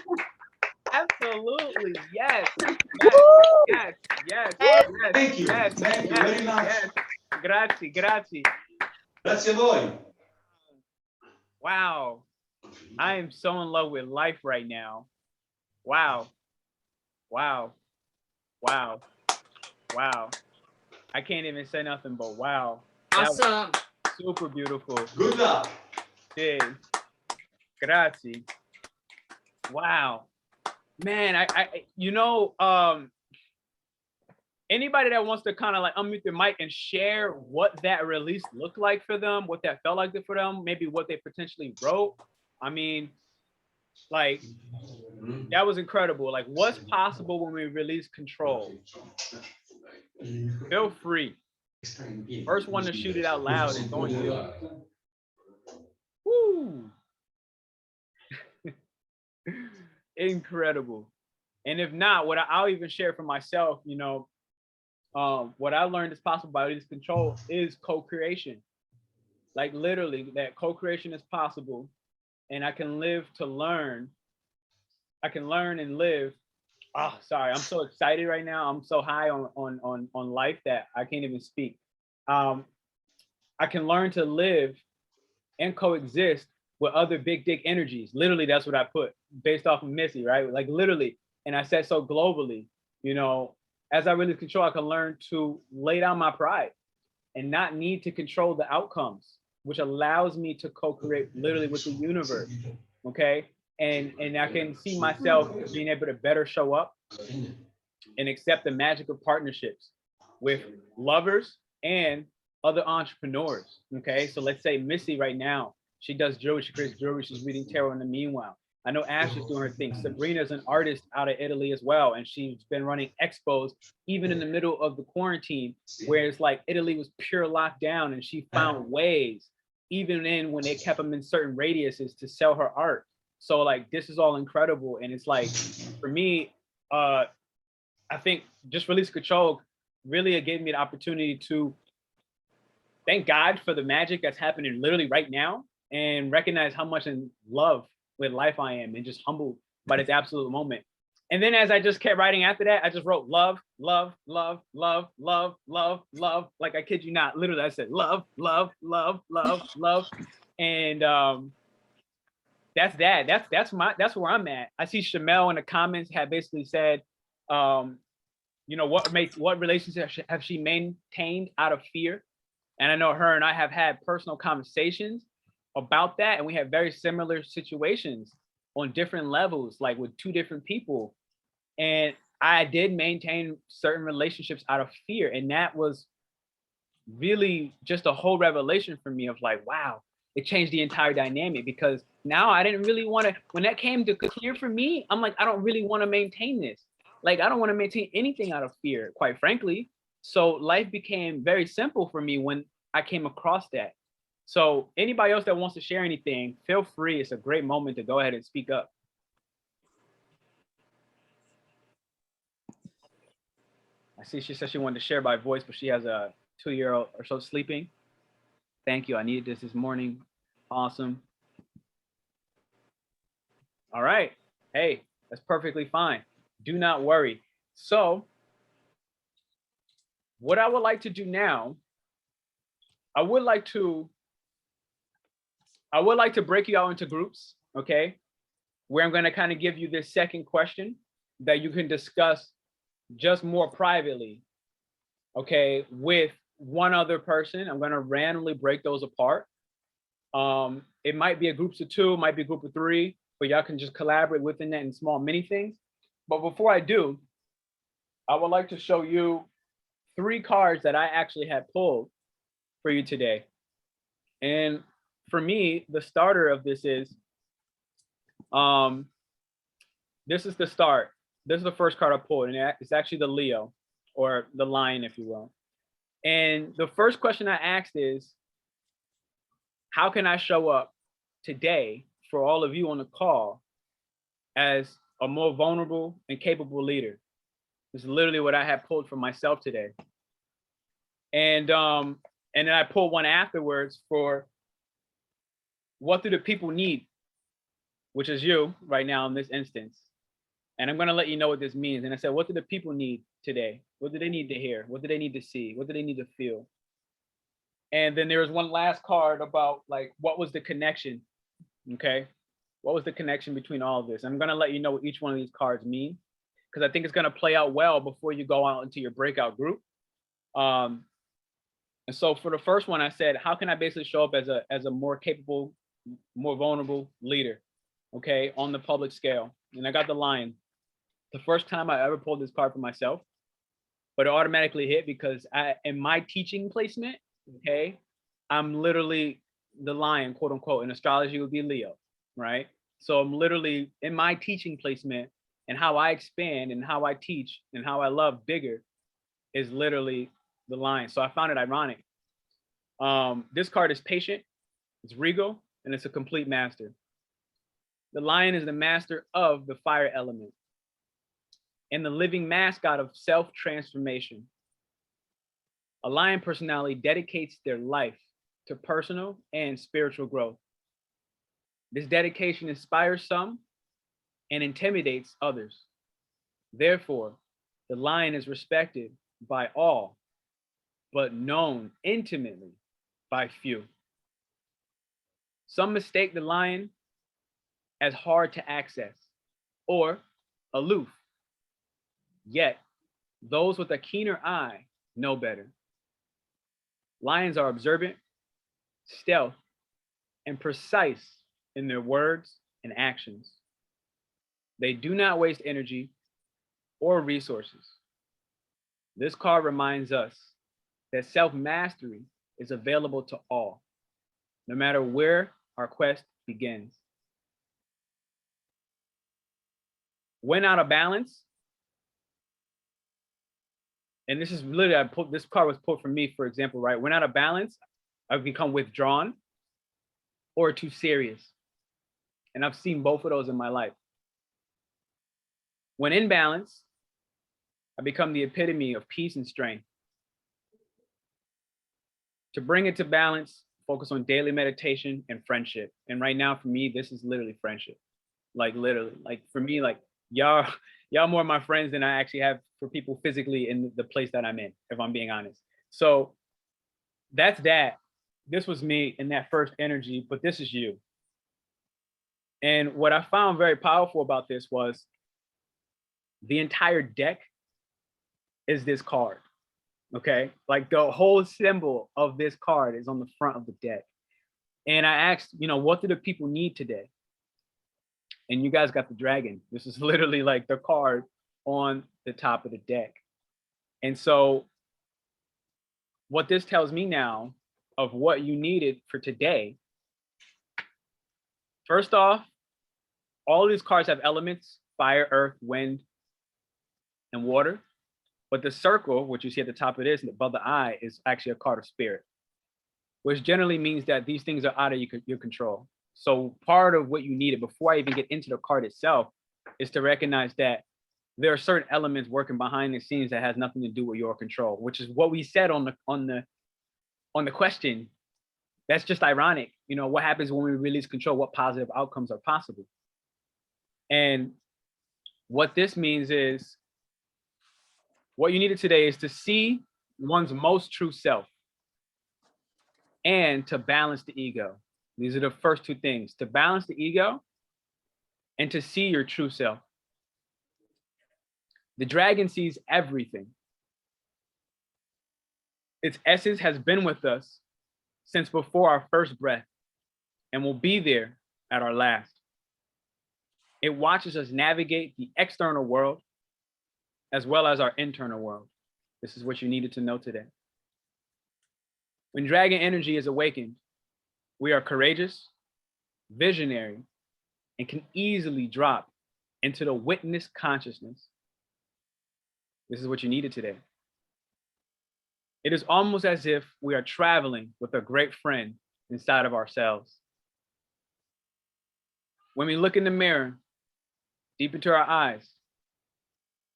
absolutely. Yes. Yes. Yes. Yes. Thank you. Yes. Thank you Yes. very much. Yes. Grazie. Grazie. Grazie a voi. Wow. I am so in love with life right now. Wow. Wow. Wow. Wow. I can't even say nothing but wow. That was Awesome. super beautiful. Good luck. Yes. Grazie. Wow. Man, I you know, anybody that wants to kind of like unmute their mic and share what that release looked like for them, what that felt like for them, maybe what they potentially wrote. I mean, like, that was incredible. Like, what's possible when we release control? Feel free. First one to shoot it out loud is on you. Woo! Incredible. And if not, what I'll even share for myself, you know, what I learned is possible by release control is co-creation. Like literally, that co-creation is possible, and I can live to learn. I can learn and live. Oh, sorry, I'm so excited right now. I'm so high on life that I can't even speak. I can learn to live and coexist with other big dick energies. Literally, that's what I put based off of Missy, right? Like literally, and I said so globally, you know, as I release control, I can learn to lay down my pride and not need to control the outcomes, which allows me to co-create literally with the universe, okay? And I can see myself being able to better show up and accept the magic of partnerships with lovers and other entrepreneurs, okay? So let's say Missy right now, she does jewelry, she creates jewelry, she's reading tarot in the meanwhile. I know Ash is doing her thing. Sabrina's an artist out of Italy as well, and she's been running expos even in the middle of the quarantine, where it's like Italy was pure lockdown, and she found ways, even in when they kept them in certain radiuses, to sell her art. So like, this is all incredible, and it's like, for me, I think just release control really gave me the opportunity to thank God for the magic that's happening literally right now, and recognize how much in love with life I am, and just humbled by this absolute moment. And then as I just kept writing after that, I just wrote love, love, love, love, love, love, love. Like, I kid you not, literally I said love, love, love, love, love. And that's that. That's where I'm at. I see Shamel in the comments had basically said, you know, what relationships have she maintained out of fear? And I know her and I have had personal conversations about that, and we have very similar situations on different levels, like with two different people. And I did maintain certain relationships out of fear, and that was really just a whole revelation for me of like, wow, it changed the entire dynamic, because now I didn't really want to, when that came to clear for me, I'm like, I don't really want to maintain this. Like, I don't want to maintain anything out of fear, quite frankly. So life became very simple for me when I came across that. So anybody else that wants to share anything, feel free. It's a great moment to go ahead and speak up. I see she said she wanted to share by voice, but she has a 2-year-old or so sleeping. Thank you. I needed this morning. Awesome. All right. Hey, that's perfectly fine. Do not worry. So what I would like to do now, I would like to break you out into groups, okay? Where I'm going to kind of give you this second question that you can discuss just more privately, okay, with one other person. I'm going to randomly break those apart. It might be a groups of 2, might be a group of 3, but y'all can just collaborate within that in small mini things. But before I do, I would like to show you 3 cards that I actually had pulled for you today. And for me, the starter of this is the start. This is the first card I pulled, and it's actually the Leo, or the Lion, if you will. And the first question I asked is, how can I show up today for all of you on the call as a more vulnerable and capable leader? This is literally what I had pulled for myself today. And then I pulled one afterwards for what do the people need, which is you right now in this instance. And I'm going to let you know what this means. And I said, what do the people need today? What do they need to hear? What do they need to see? What do they need to feel? And then there was one last card about like, what was the connection? Okay. What was the connection between all of this? I'm going to let you know what each one of these cards mean, because I think it's going to play out well before you go out into your breakout group. And so for the first one, I said, how can I basically show up as a more capable, more vulnerable leader? Okay. On the public scale. And I got the Lion. The first time I ever pulled this card for myself, but it automatically hit because in my teaching placement, okay, I'm literally the Lion, quote unquote. In astrology, would be Leo, right? So I'm literally in my teaching placement, and how I expand and how I teach and how I love bigger is literally the Lion. So I found it ironic. This card is patient, it's regal, and it's a complete master. The Lion is the master of the fire element and the living mascot of self-transformation. A Lion personality dedicates their life to personal and spiritual growth. This dedication inspires some and intimidates others. Therefore, the Lion is respected by all, but known intimately by few. Some mistake the Lion as hard to access or aloof. Yet, those with a keener eye know better. Lions are observant, stealth, and precise in their words and actions. They do not waste energy or resources. This card reminds us that self-mastery is available to all, no matter where our quest begins. When out of balance, and this is literally, this card was pulled from me, for example, right? When out of balance, I've become withdrawn or too serious. And I've seen both of those in my life. When in balance, I become the epitome of peace and strength. To bring it to balance, focus on daily meditation and friendship. And right now, for me, this is literally friendship. Like literally, like for me, like y'all more my friends than I actually have for people physically in the place that I'm in, if I'm being honest. So that's that. This was me in that first energy, but this is you. And what I found very powerful about this was the entire deck is this card, okay? Like the whole symbol of this card is on the front of the deck. And I asked, what do the people need today? And you guys got the dragon. This is literally like the card on the top of the deck. And so what this tells me now of what you needed for today, first off, all of these cards have elements: fire, earth, wind, and water. But the circle, which you see at the top of this and above the eye, is actually a card of spirit, which generally means that these things are out of your control. So part of what you needed before I even get into the card itself is to recognize that there are certain elements working behind the scenes that has nothing to do with your control, which is what we said on the question. That's just ironic. What happens when we release control? What positive outcomes are possible? And what this means is what you needed today is to see one's most true self and to balance the ego. These are the first two things: to balance the ego and to see your true self. The dragon sees everything. Its essence has been with us since before our first breath and will be there at our last. It watches us navigate the external world as well as our internal world. This is what you needed to know today. When dragon energy is awakened, we are courageous, visionary, and can easily drop into the witness consciousness. This is what you needed today. It is almost as if we are traveling with a great friend inside of ourselves. When we look in the mirror, deep into our eyes,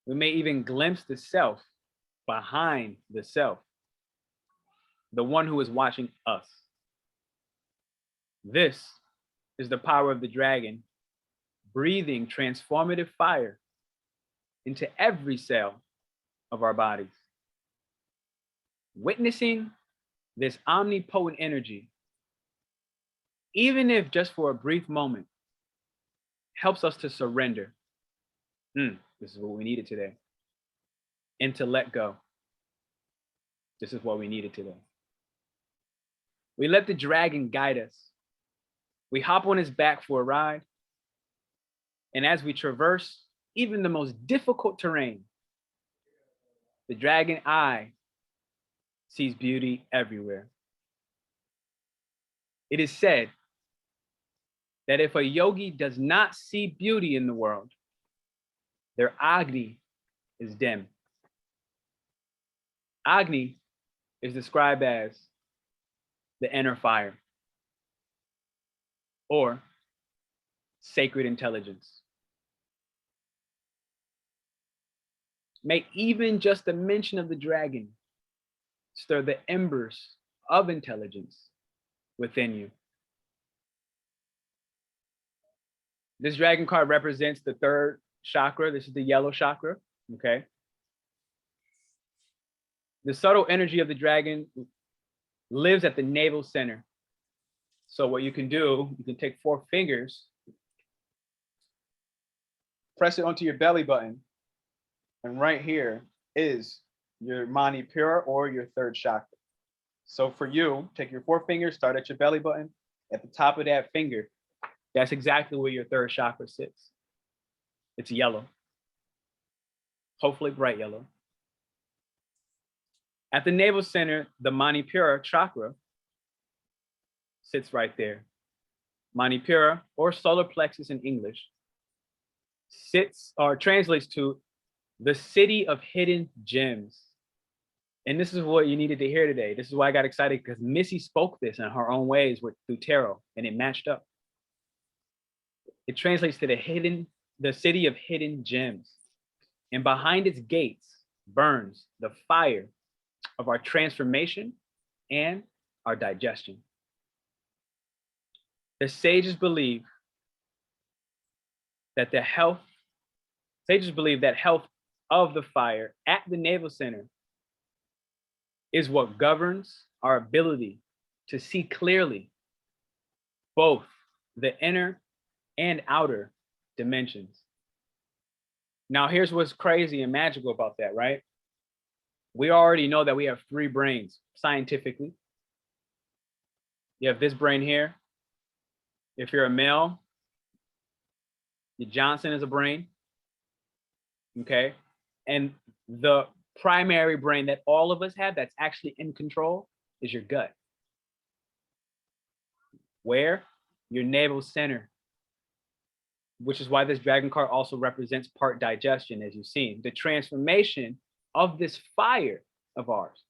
we may even glimpse the self behind the self, the one who is watching us. This is the power of the dragon, breathing transformative fire into every cell of our bodies. Witnessing this omnipotent energy, even if just for a brief moment, helps us to surrender. This is what we needed today. And to let go. This is what we needed today. We let the dragon guide us. We hop on his back for a ride. And as we traverse even the most difficult terrain, the dragon eye sees beauty everywhere. It is said that if a yogi does not see beauty in the world, their Agni is dim. Agni is described as the inner fire or sacred intelligence. May even just the mention of the dragon stir the embers of intelligence within you. This dragon card represents the third chakra. This is the yellow chakra, okay? The subtle energy of the dragon lives at the navel center. So what you can do, you can take 4 fingers, press it onto your belly button, and right here is your Manipura or your third chakra. So for you, take your 4 fingers, start at your belly button. At the top of that finger, that's exactly where your third chakra sits. It's yellow, hopefully bright yellow. At the navel center, the Manipura chakra sits right there. Manipura, or solar plexus in English, sits or translates to the city of hidden gems. And this is what you needed to hear today. This is why I got excited, because Missy spoke this in her own ways through tarot, and it matched up. It translates to the city of hidden gems. And behind its gates burns the fire of our transformation and our digestion. The sages believe that health of the fire at the navel center is what governs our ability to see clearly both the inner and outer dimensions. Now, here's what's crazy and magical about that, right? We already know that we have 3 brains scientifically. You have this brain here. If you're a male, your Johnson is a brain, okay? And the primary brain that all of us have that's actually in control is your gut. Where? Your navel center. Which is why this dragon card also represents part digestion, as you've seen. The transformation of this fire of ours,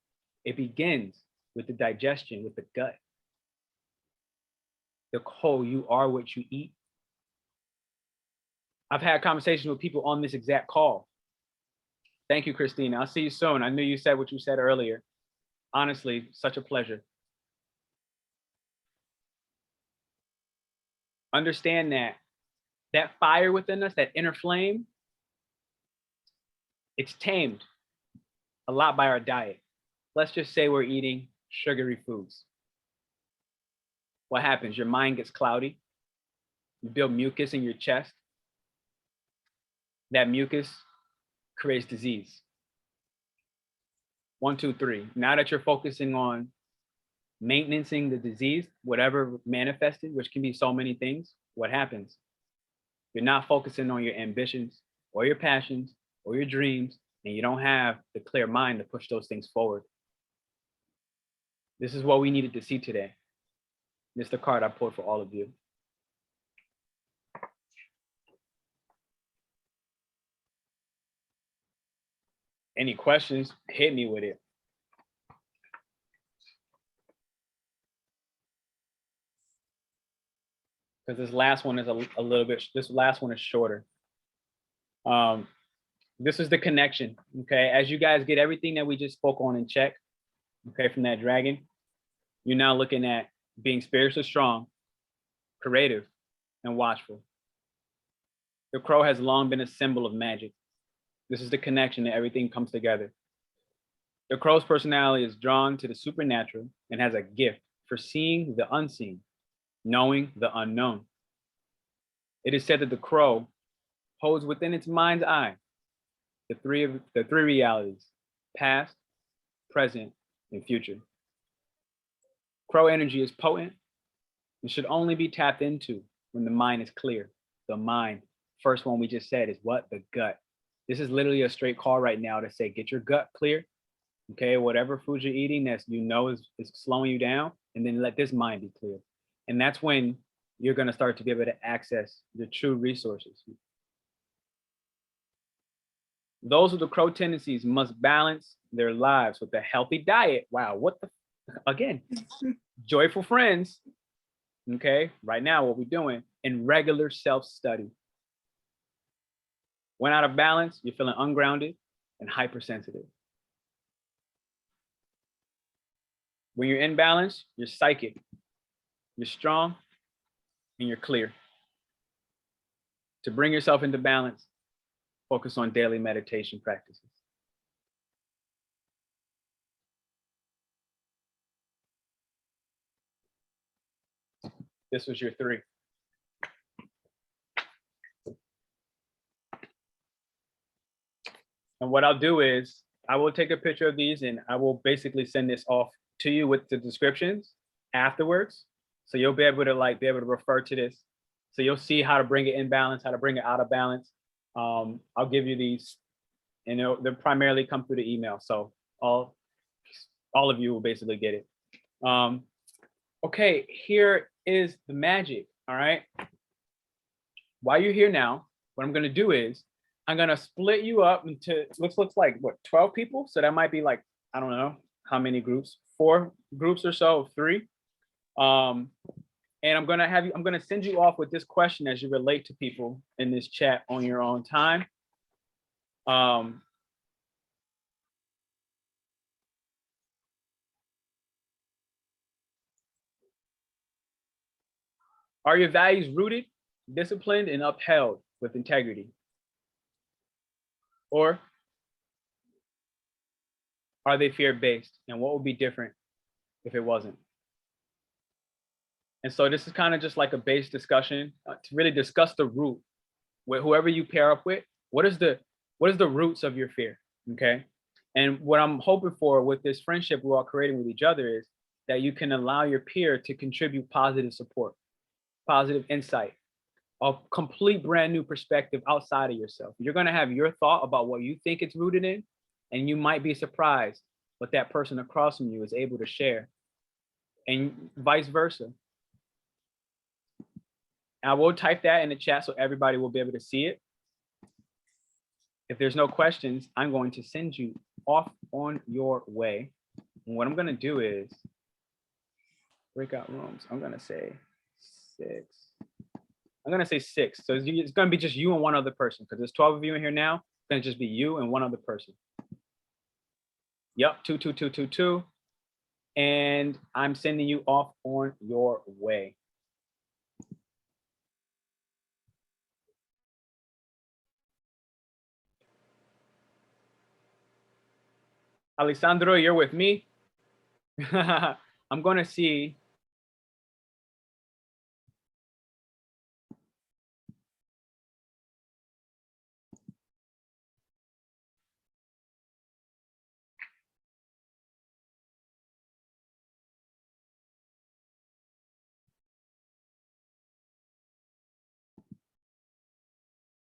it begins with the digestion, with the gut. The whole, you are what you eat. I've had conversations with people on this exact call. Thank you, Christina. I'll see you soon. I knew you said what you said earlier. Honestly, such a pleasure. Understand that fire within us, that inner flame, it's tamed a lot by our diet. Let's just say we're eating sugary foods. What happens? Your mind gets cloudy. You build mucus in your chest. That mucus creates disease. 1, 2, 3. Now that you're focusing on maintaining the disease, whatever manifested, which can be so many things, what happens? You're not focusing on your ambitions or your passions or your dreams, and you don't have the clear mind to push those things forward. This is what we needed to see today. This is the card I pulled for all of you. Any questions? Hit me with it. Because this last one is a little bit, this last one is shorter. This is the connection, okay? As you guys get everything that we just spoke on in check, okay, from that dragon, you're now looking at being spiritually strong, creative, and watchful. The crow has long been a symbol of magic. This is the connection that everything comes together. The crow's personality is drawn to the supernatural and has a gift for seeing the unseen, knowing the unknown. It is said that the crow holds within its mind's eye the three realities: past, present, and future. Crow energy is potent and should only be tapped into when the mind is clear. The mind, first one we just said, is what? The gut. This is literally a straight call right now to say, get your gut clear. Okay, whatever food you're eating that you know is slowing you down, and then let this mind be clear. And that's when you're going to start to be able to access the true resources. Those with the crow tendencies must balance their lives with a healthy diet. Wow, what the, again, joyful friends. Okay, right now what we're doing, and regular self-study. When out of balance, you're feeling ungrounded and hypersensitive. When you're in balance, you're psychic, you're strong, and you're clear. To bring yourself into balance, focus on daily meditation practices. This was your 3. And what I'll do is I will take a picture of these and I will basically send this off to you with the descriptions afterwards. So you'll be able to refer to this. So you'll see how to bring it in balance, how to bring it out of balance. I'll give you these, and they'll primarily come through the email. So all of you will basically get it. Okay, here is the magic, all right? While you're here now, what I'm gonna do is I'm gonna split you up into, looks like what, 12 people? So that might be like, I don't know how many groups, 4 groups or so, 3. And I'm gonna send you off with this question as you relate to people in this chat on your own time. Are your values rooted, disciplined, and upheld with integrity? Or are they fear-based? And what would be different if it wasn't? And so this is kind of just like a base discussion to really discuss the root with whoever you pair up with. What is the roots of your fear? Okay. And what I'm hoping for with this friendship we're all creating with each other is that you can allow your peer to contribute positive support, positive insight, a complete brand new perspective outside of yourself. You're going to have your thought about what you think it's rooted in, and you might be surprised what that person across from you is able to share, and vice versa. I will type that in the chat so everybody will be able to see it. If there's no questions, I'm going to send you off on your way. And what I'm going to do is breakout rooms. I'm going to say 6. I'm going to say 6. So it's going to be just you and one other person, because there's 12 of you in here now. It's going to just be you and one other person. Yep, 2, 2, 2, 2, 2. And I'm sending you off on your way. Alessandro, you're with me. I'm going to see.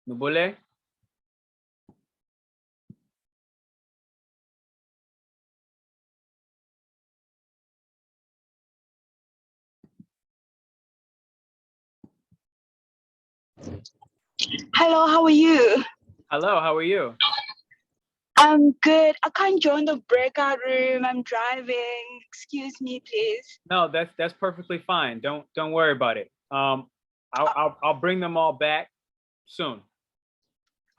Nubule. Hello, how are you? Hello, how are you? I'm good. I can't join the breakout room. I'm driving. Excuse me, please. No, that's perfectly fine. Don't worry about it. I'll bring them all back soon.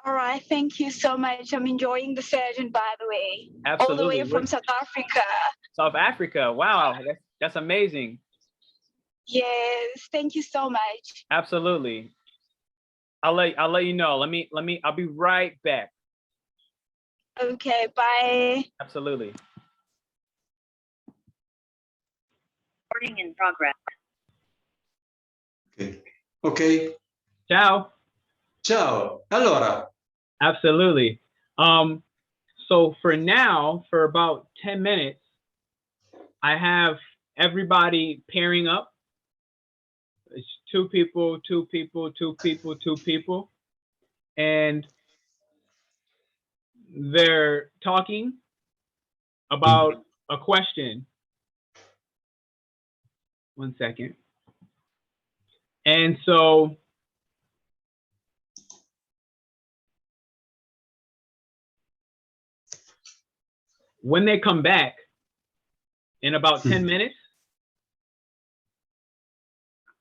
All right, thank you so much. I'm enjoying the session, by the way. Absolutely. All the way from South Africa. South Africa. Wow, that's amazing. Yes, thank you so much. Absolutely. I'll let you know. I'll be right back. Okay, bye. Absolutely. Recording in progress. Ok. Ok. Ciao. Ciao. Allora, Absolutely. So for now, for about 10 minutes, I have everybody pairing up. It's two people, two people, two people, two people. And they're talking about a question. One second. And so when they come back in about 10 minutes,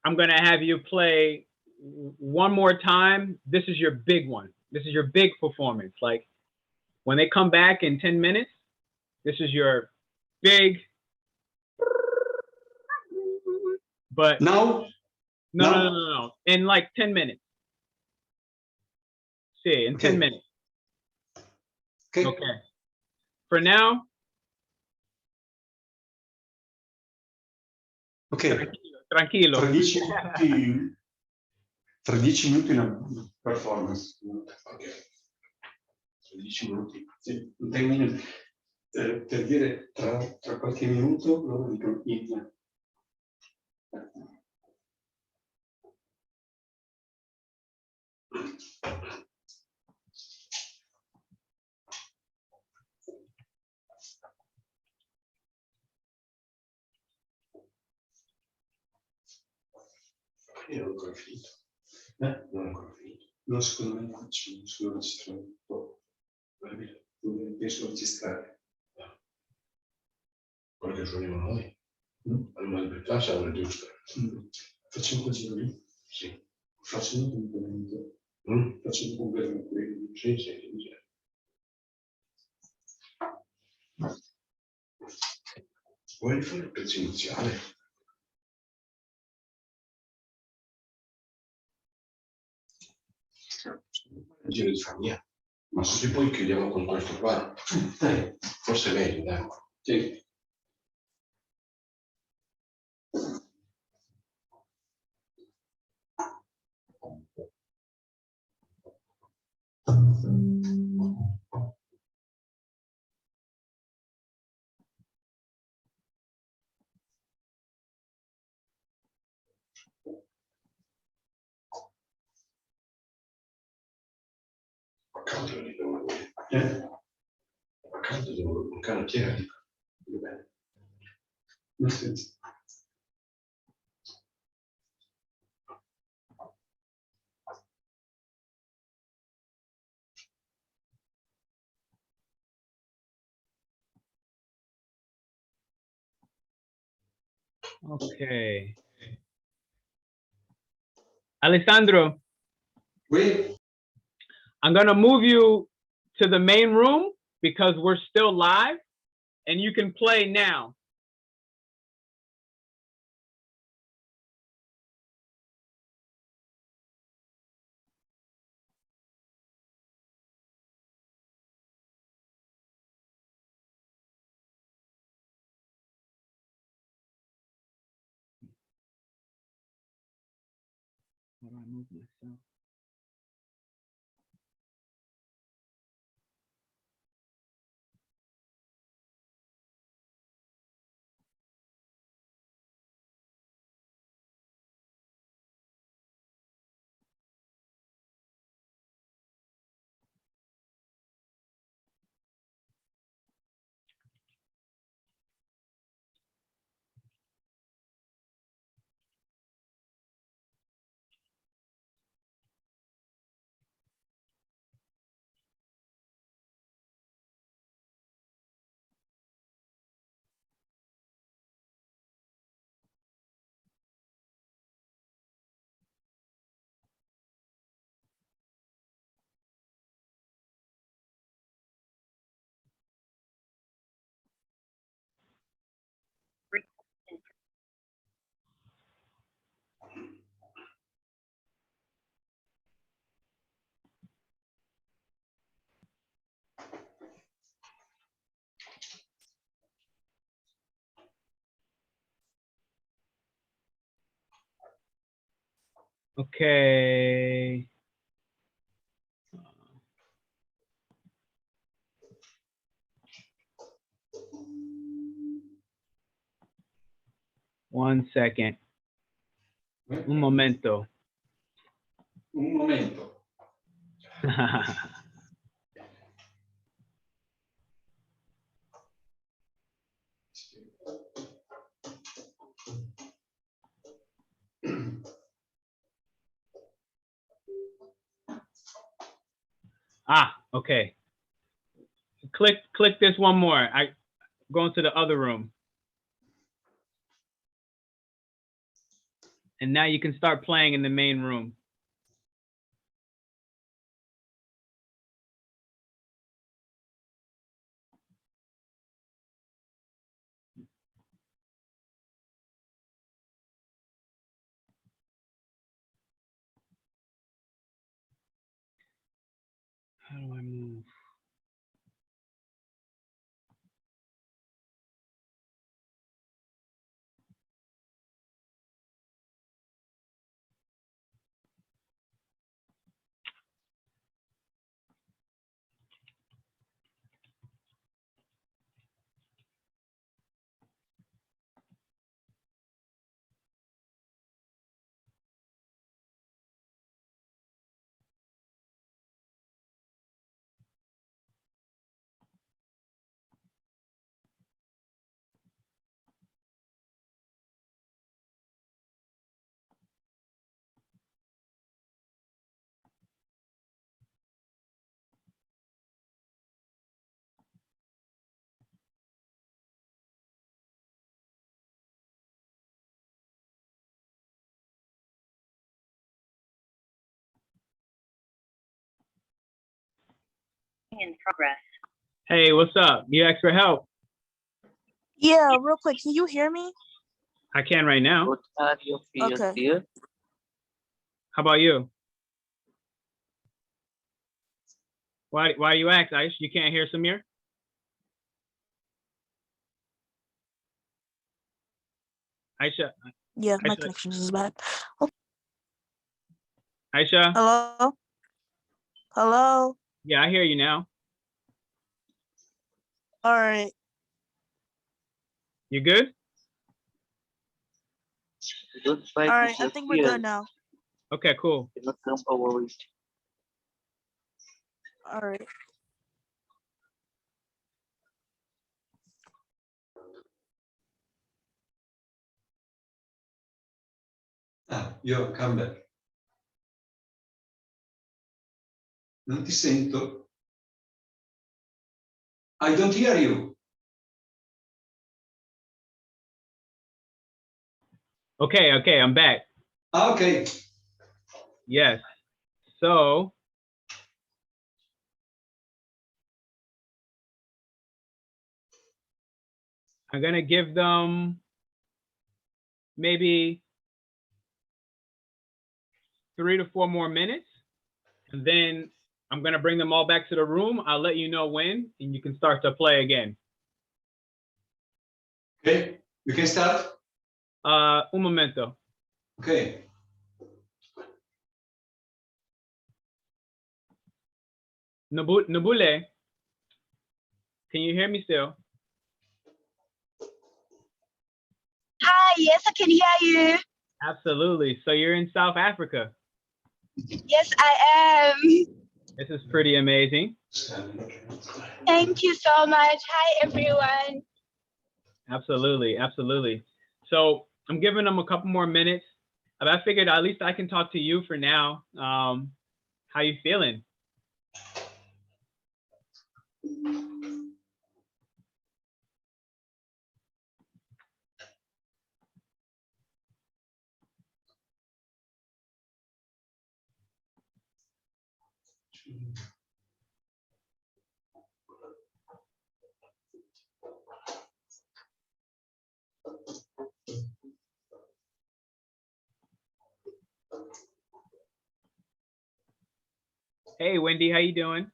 I'm going to have you play one more time. This is your big one. This is your big performance. Like when they come back in 10 minutes, this is your big. But now? No. In like 10 minutes. See, in 10 minutes. Okay. Okay. For now. Ok. Tranquillo. Tra 10 minuti una performance. Ok. Tra 10 minuti. Sì, un termine per dire tra qualche minuto loro dicono in. Io non ho ancora finito. Non ho ancora finito. Non secondo me faccio solo registrare un po'. Penso registrare. Quello che suoniamo noi. Allora, in realtà siamo le giuste. Facciamo così noi? Sì. Facciamo un complemento. Facciamo un complemento. Sì. Vuoi fare il pezzo iniziale? Giro di famiglia. Ma così poi chiudiamo con questo qua. Dai, forse è meglio, dai. Sì. Accanto lì devo accanto devo un canottiere. Bene. Nel senso. Okay. Alessandro. Oui. I'm going to move you to the main room because we're still live and you can play now. How do I move myself? Okay. One second. Un momento. Un momento. Okay. Click this one more. I go into the other room. And now you can start playing in the main room. How do I move? In progress. Hey, what's up? You asked for help. Yeah, real quick, can you hear me? I can right now. What are your fears, Okay. dear? How about you? Why you ask, Aish? You can't hear Samir? Aisha? Yeah, my Aisha? connection is bad. Aisha? Hello? Hello? Yeah, I hear you now. All right. You good? Don't All fight right, with I your think we're fears. good now. Okay, cool. Do not come over it. All right. Io come back. Non ti sento. I don't hear you. Okay, I'm back. Okay. Yes. So I'm gonna give them maybe 3 to 4 more minutes, and then I'm gonna bring them all back to the room. I'll let you know when, and you can start to play again. Okay, we can start. Un momento. Okay. Nabule, can you hear me still? Hi, yes, I can hear you. Absolutely. So you're in South Africa. Yes, I am. This is pretty amazing. Thank you so much. Hi, everyone. Absolutely. So I'm giving them a couple more minutes. But I figured at least I can talk to you for now. How you feeling? Hey, Wendy, how you doing?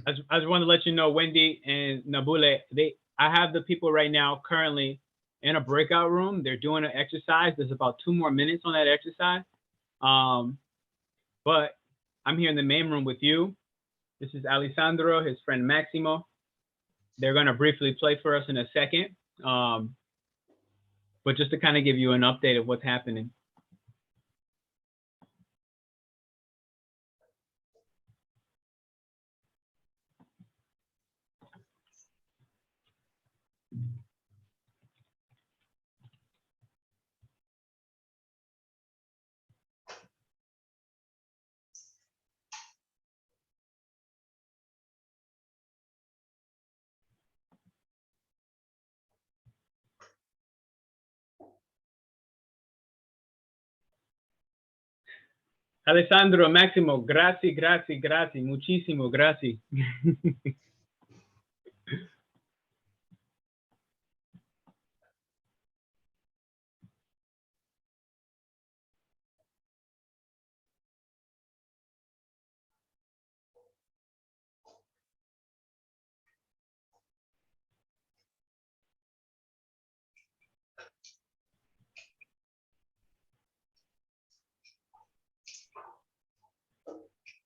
I just want to let you know, Wendy and Nabule, I have the people right now currently in a breakout room. They're doing an exercise. There's about 2 more minutes on that exercise. But I'm here in the main room with you. This is Alessandro, his friend Maximo. They're going to briefly play for us in a second. But just to kind of give you an update of what's happening. Alessandro, Maximo, grazie, grazie, grazie, muchísimo, grazie.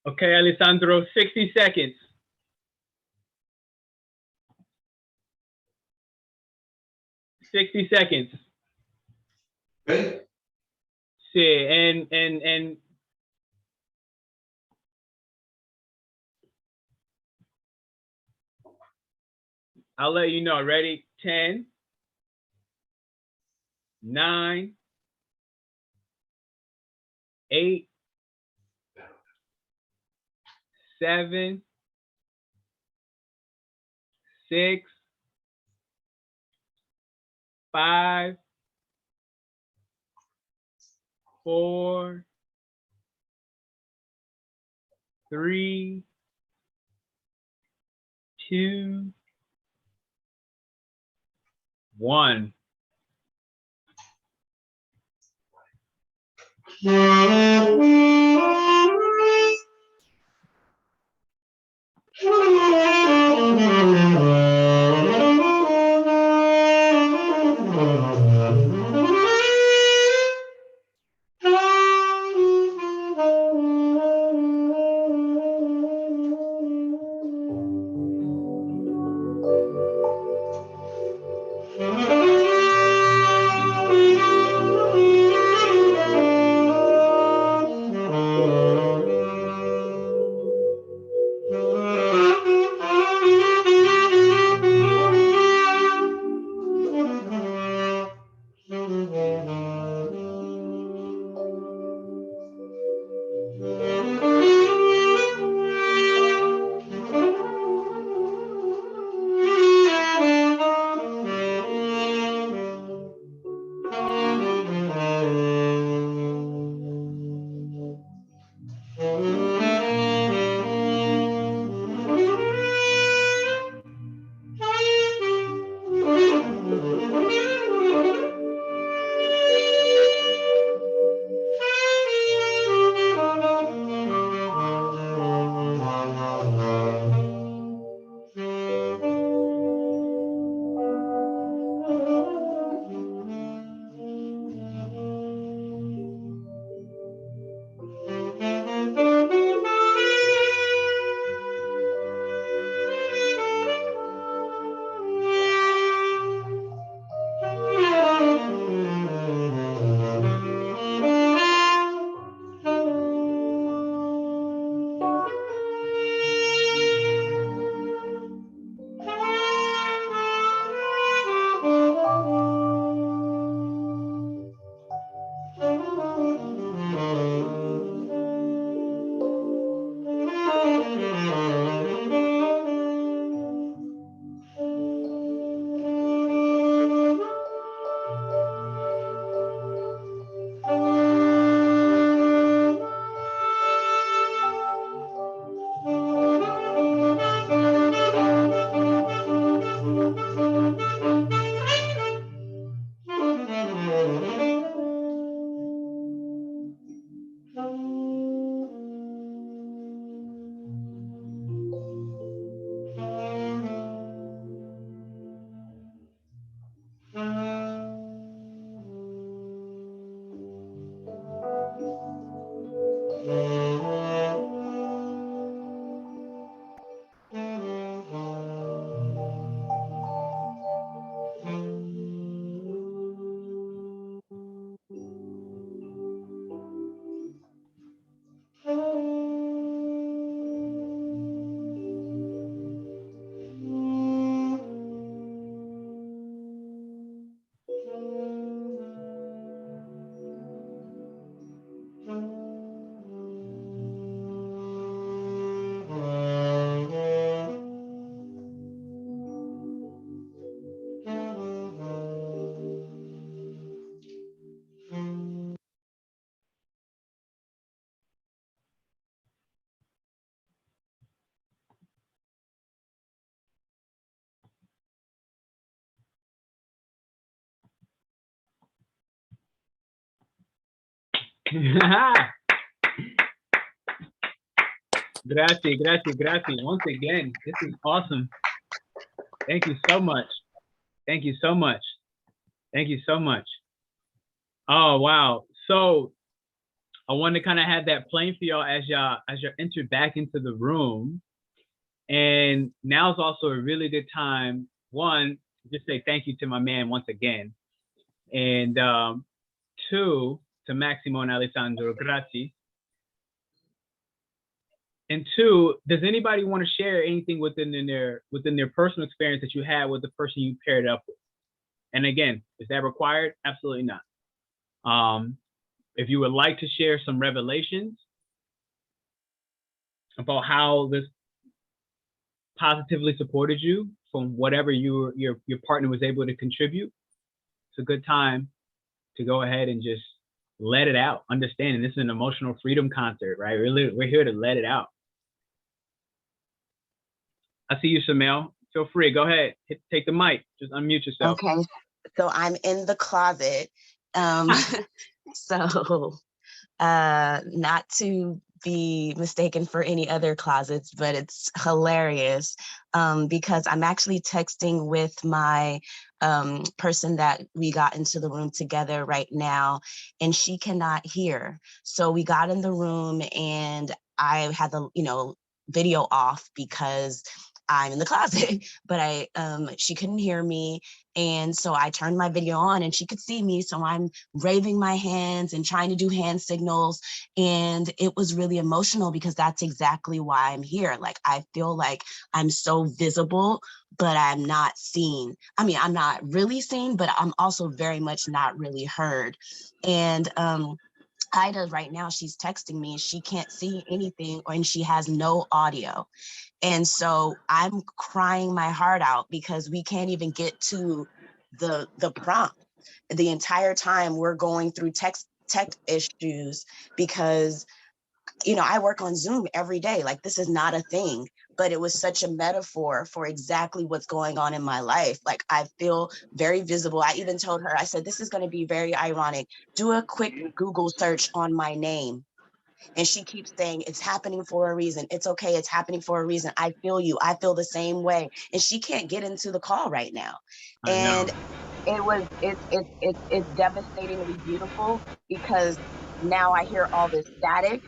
Okay, Alessandro, 60 seconds. 60 seconds. Okay. Sí, and I'll let you know. Ready? 10, 9, 8, 7, 6, 5, 4, 3, 2, 1. Grazie, grazie, grazie. Once again, this is awesome. Thank you so much. Thank you so much. Thank you so much. Oh, wow. So I wanted to kind of have that playing for y'all as y'all enter back into the room. And now is also a really good time, one, just say thank you to my man once again. And two, to Maximo and Alessandro, grazie. And two, does anybody want to share anything within their personal experience that you had with the person you paired up with? And again, is that required? Absolutely not. If you would like to share some revelations about how this positively supported you from whatever your partner was able to contribute, it's a good time to go ahead and just let it out. Understanding this is an emotional freedom concert, right? We're here to let it out. I see you, Shamel. Feel free. Go ahead. Take the mic. Just unmute yourself. Okay. So I'm in the closet. So not to be mistaken for any other closets, but it's hilarious because I'm actually texting with my person that we got into the room together right now, and she cannot hear. So we got in the room and I had the video off because I'm in the closet, but she couldn't hear me. And so I turned my video on and she could see me. So I'm waving my hands and trying to do hand signals. And it was really emotional because that's exactly why I'm here. Like, I feel like I'm so visible, but I'm not seen. I mean, I'm not really seen, but I'm also very much not really heard. And Ida right now, she's texting me, she can't see anything and she has no audio. And so I'm crying my heart out because we can't even get to the prompt. The entire time we're going through tech issues because, I work on Zoom every day. Like, this is not a thing, but it was such a metaphor for exactly what's going on in my life. Like, I feel very visible. I even told her, I said, this is going to be very ironic. Do a quick Google search on my name. And she keeps saying, it's happening for a reason. It's okay. It's happening for a reason. I feel you. I feel the same way. And she can't get into the call right now. And it's devastatingly beautiful because now I hear all this static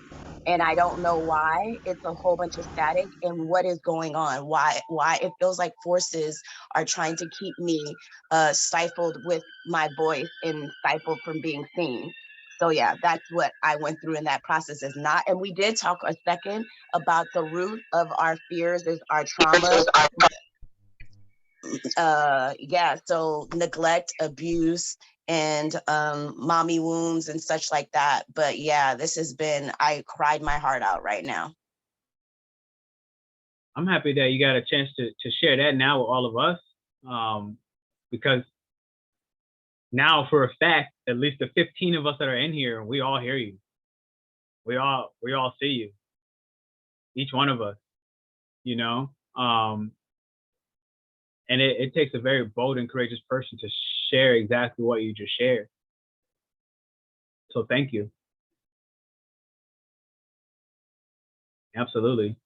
and I don't know why. It's a whole bunch of static and what is going on? Why it feels like forces are trying to keep me stifled with my voice and stifled from being seen. So yeah, that's what I went through in that process is not, and we did talk a second about the root of our fears is our trauma. Yeah, so neglect, abuse, and mommy wounds and such like that. But yeah, this has been, I cried my heart out right now. I'm happy that you got a chance to share that now with all of us, because now for a fact, at least the 15 of us that are in here, we all hear you. We all see you. Each one of us, and it takes a very bold and courageous person to share exactly what you just shared. So thank you. Absolutely.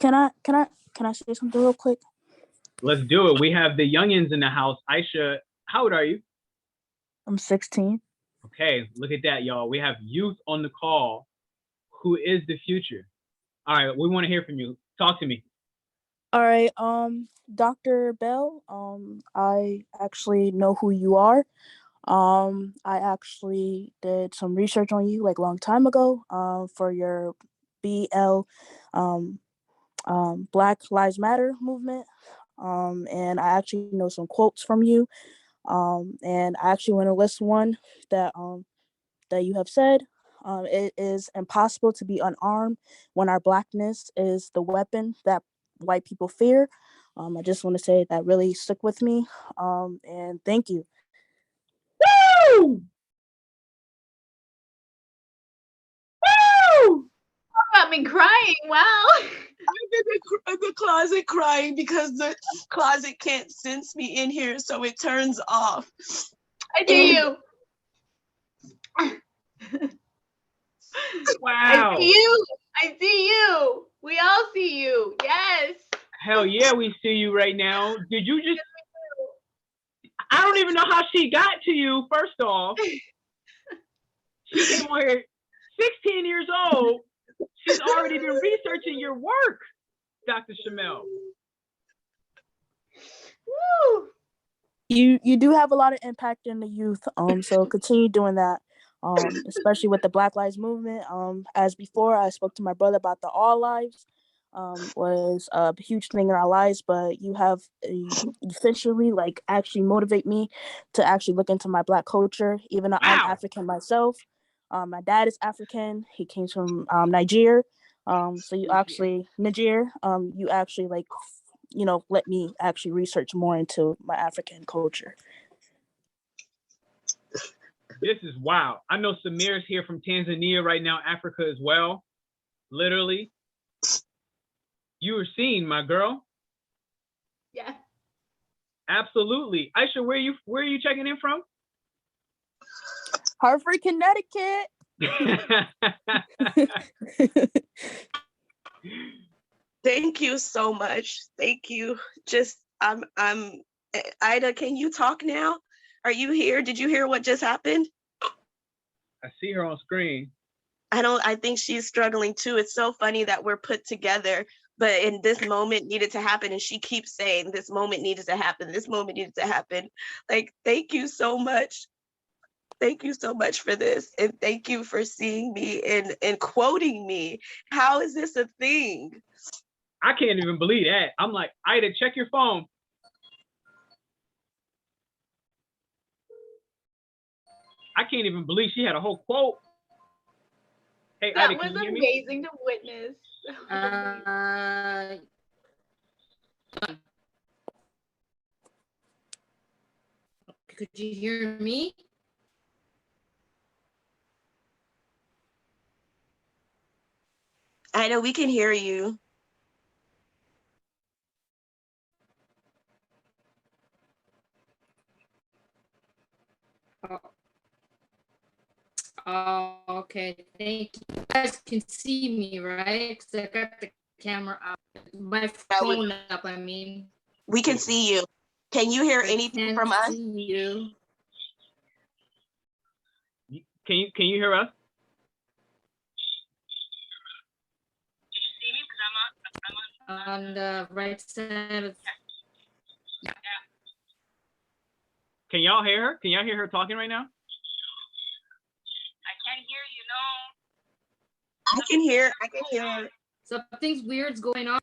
Can I say something real quick? Let's do it. We have the youngins in the house. Aisha, how old are you? I'm 16. Okay, look at that, y'all. We have youth on the call who is the future. All right, we want to hear from you. Talk to me. All right, Dr. Bell, I actually know who you are. I actually did some research on you like a long time ago, for your BL, Black Lives Matter movement. And I actually know some quotes from you. And I actually want to list one that you have said. It is impossible to be unarmed when our Blackness is the weapon that white people fear. I just want to say that really stuck with me. And thank you. Woo! Woo! Got me crying. Wow. I'm in the closet crying because the closet can't sense me in here, so it turns off. I do you. Wow. I see you. I see you. We all see you. Yes. Hell yeah, we see you right now. Did you just? I don't even know how she got to you. First off, she came on here 16 years old. She's already been researching your work, Dr. Shamel. Woo. You do have a lot of impact in the youth. So continue doing that. Especially with the Black Lives Movement. As before, I spoke to my brother about the All Lives. Was a huge thing in our lives, but you have essentially like actually motivate me to actually look into my Black culture, even though I'm African myself. My dad is African. He came from Nigeria. So you actually Nigeria. You actually like, let me actually research more into my African culture. This is wow. I know Samir's here from Tanzania right now, Africa as well. Literally. You were seen, my girl. Yeah. Absolutely. Aisha, where are you checking in from? Hartford, Connecticut. Thank you so much. Thank you. Just I'm Ida, can you talk now? Are you here? Did you hear what just happened? I see her on screen. I think she's struggling too. It's so funny that we're put together, but in this moment needed to happen. And she keeps saying this moment needed to happen. This moment needed to happen. Like, thank you so much. Thank you so much for this. And thank you for seeing me and quoting me. How is this a thing? I can't even believe that. I'm like, Ida, check your phone. I can't even believe she had a whole quote. Hey, That Ida, was can you hear me? amazing to witness. Could you hear me? Ida, we can hear you. Oh, okay. Thank you. You guys can see me, right? Because I got the camera up. My phone up, I mean. We can see you. Can you hear anything from us? See you. Can you hear us? On the right side of Can y'all hear her? Can y'all hear her talking right now? I can hear her. Something's weird's going on.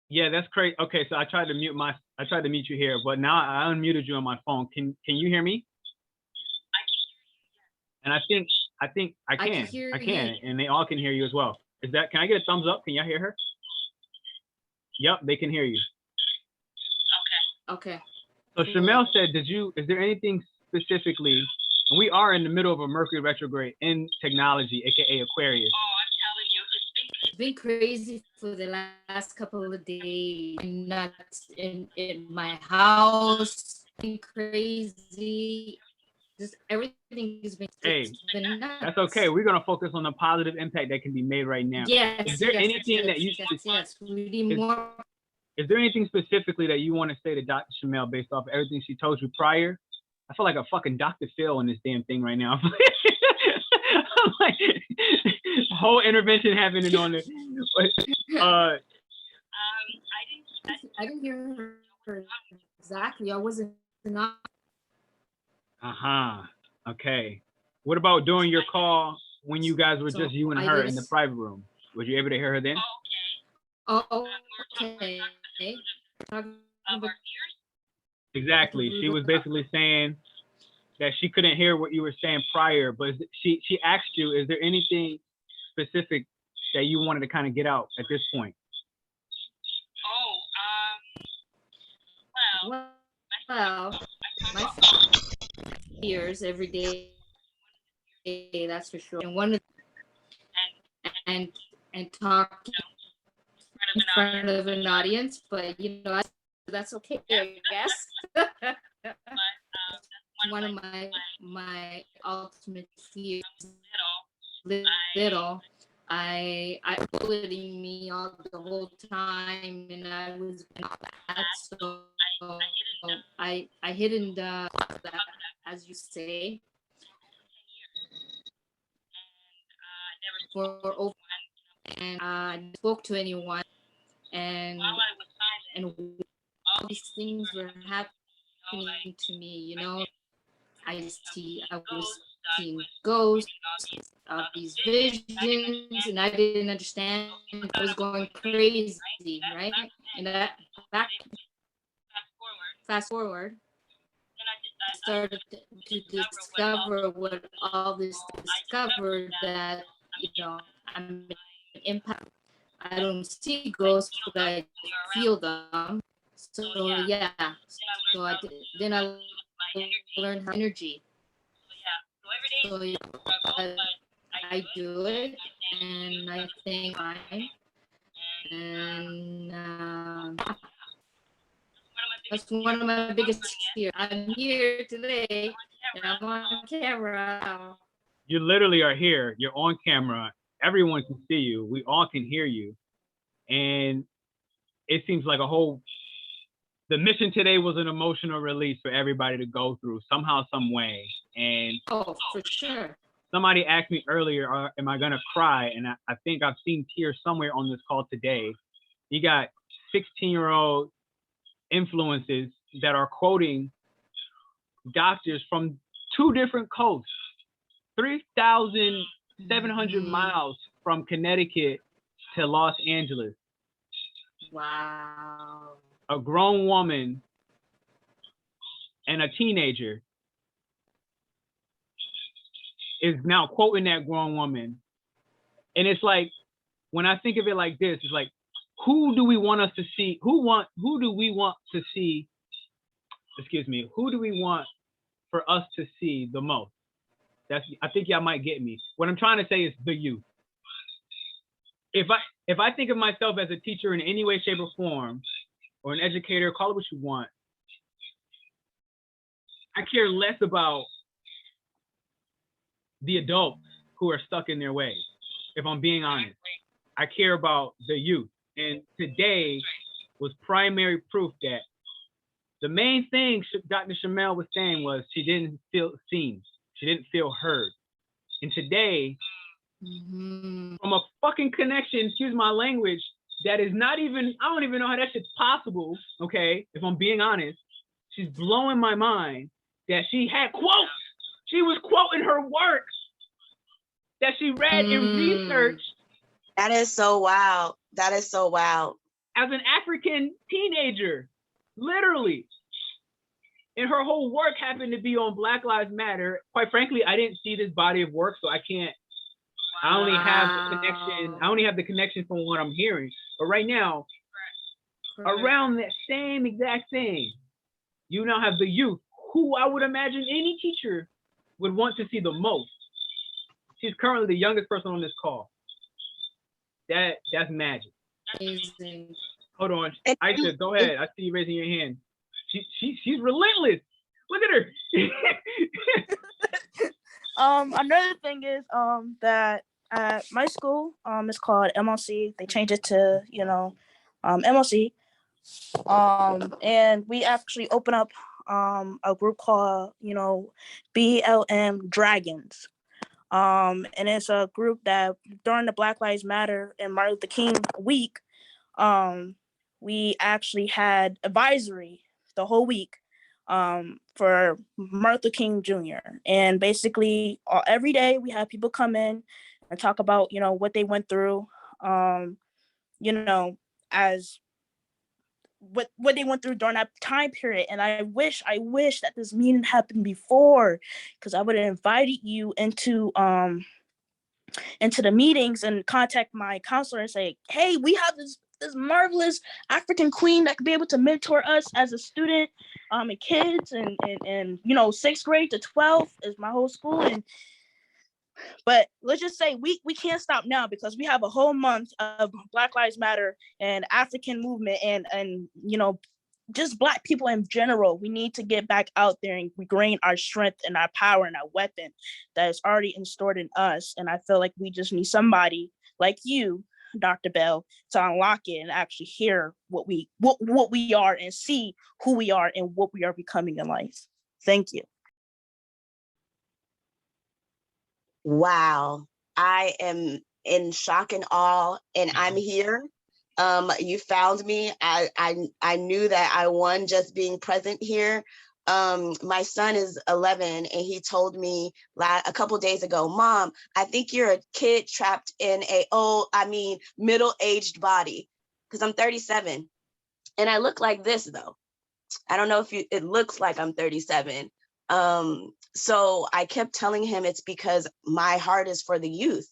Yeah, that's crazy. Okay, so I tried to mute you here, but now I unmuted you on my phone. Can you hear me? And I think I can. I can, and they all can hear you as well. Can I get a thumbs up? Can y'all hear her? Yep, they can hear you. Okay. So Shamel said, is there anything specifically, and we are in the middle of a Mercury retrograde in technology, aka Aquarius. It's been crazy for the last couple of days. I'm not in my house. Been crazy. Just everything has been. Been nuts. That's okay. We're gonna focus on the positive impact that can be made right now. Yes. Is there anything that you? Yes. We need more. Is there anything specifically that you want to say to Dr. Shamel based off everything she told you prior? I feel like a fucking Dr. Phil in this damn thing right now. I'm like, whole intervention happening on it. I didn't hear her exactly. I wasn't not. Okay. What about during your call when you guys were just you and her in the private room? Was you able to hear her then? Oh, okay. Exactly. She was basically saying that she couldn't hear what you were saying prior, but she asked you, is there anything specific that you wanted to kind of get out at this point? Well, my fears every day, that's for sure. And one of and talking in front of an audience, but that's okay, I guess. One of my ultimate fears little, I bullying me all the whole time, and I was bad. So I hidden the that, as you say, for over, and I spoke to anyone, and all these things were happening to me. You know, I was seeing ghosts of these visions, and I didn't understand. I was going crazy, right? And that back fast forward, I started to discover what all this discovered that, you know, I'm an impact. I don't see ghosts, but I feel them. So yeah, so then I learned how energy. So yeah, I do it, and I think fine, and that's one of my biggest fears. I'm here today, and I'm on camera. You literally are here. You're on camera. Everyone can see you. We all can hear you. And it seems like the mission today was an emotional release for everybody to go through somehow, some way. And oh, for sure. Somebody asked me earlier, am I going to cry? And I think I've seen tears somewhere on this call today. You got 16-year-old influences that are quoting doctors from 2 different coasts, 3,700 miles from Connecticut to Los Angeles. Wow. A grown woman and a teenager is now quoting that grown woman. And it's like, when I think of it like this, it's like, who do we want us to see? Who do we want to see? Excuse me. Who do we want for us to see the most? I think y'all might get me. What I'm trying to say is the youth. If I think of myself as a teacher in any way, shape, or form, or an educator, call it what you want, I care less about the adults who are stuck in their ways, if I'm being honest. I care about the youth. And today was primary proof that the main thing Dr. Shamel was saying was she didn't feel seen. She didn't feel heard. And today, from a fucking connection, excuse my language, that is not even, I don't even know how that shit's possible, okay, if I'm being honest. She's blowing my mind that she had quotes. She was quoting her work that she read and researched. That is so wild. That is so wild. As an African teenager, literally. And her whole work happened to be on Black Lives Matter. Quite frankly, I didn't see this body of work, so I can't, I only have the connection from what I'm hearing. But right now, around that same exact thing, you now have the youth, who I would imagine any teacher would want to see the most. She's currently the youngest person on this call. That's magic. Amazing. Hold on, Aisha, go ahead. I see you raising your hand. She's relentless. Look at her. Another thing is that at my school, it's called MLC. They changed it to, MLC. And we actually open up a group called, BLM Dragons. And it's a group that during the Black Lives Matter and Martin Luther King week, we actually had advisory the whole week for Martin Luther King Jr. And basically every day we have people come in and talk about, what they went through, as what they went through during that time period. And I wish that this meeting happened before, because I would have invited you into the meetings and contact my counselor and say, hey, we have this marvelous African queen that could be able to mentor us as a student, and kids, and 6th grade to 12th is my whole school. But let's just say we can't stop now, because we have a whole month of Black Lives Matter and African movement and just Black people in general, we need to get back out there and regain our strength and our power and our weapon that is already installed in us. And I feel like we just need somebody like you, Dr. Bell, to unlock it and actually hear what we are and see who we are and what we are becoming in life. Thank you. Wow. I am in shock and awe, and I'm here. You found me. I knew that I won just being present here. My son is 11, and he told me a couple days ago, Mom, I think you're a kid trapped in middle-aged body, because I'm 37. And I look like this, though. I don't know if it looks like I'm 37. So I kept telling him it's because my heart is for the youth.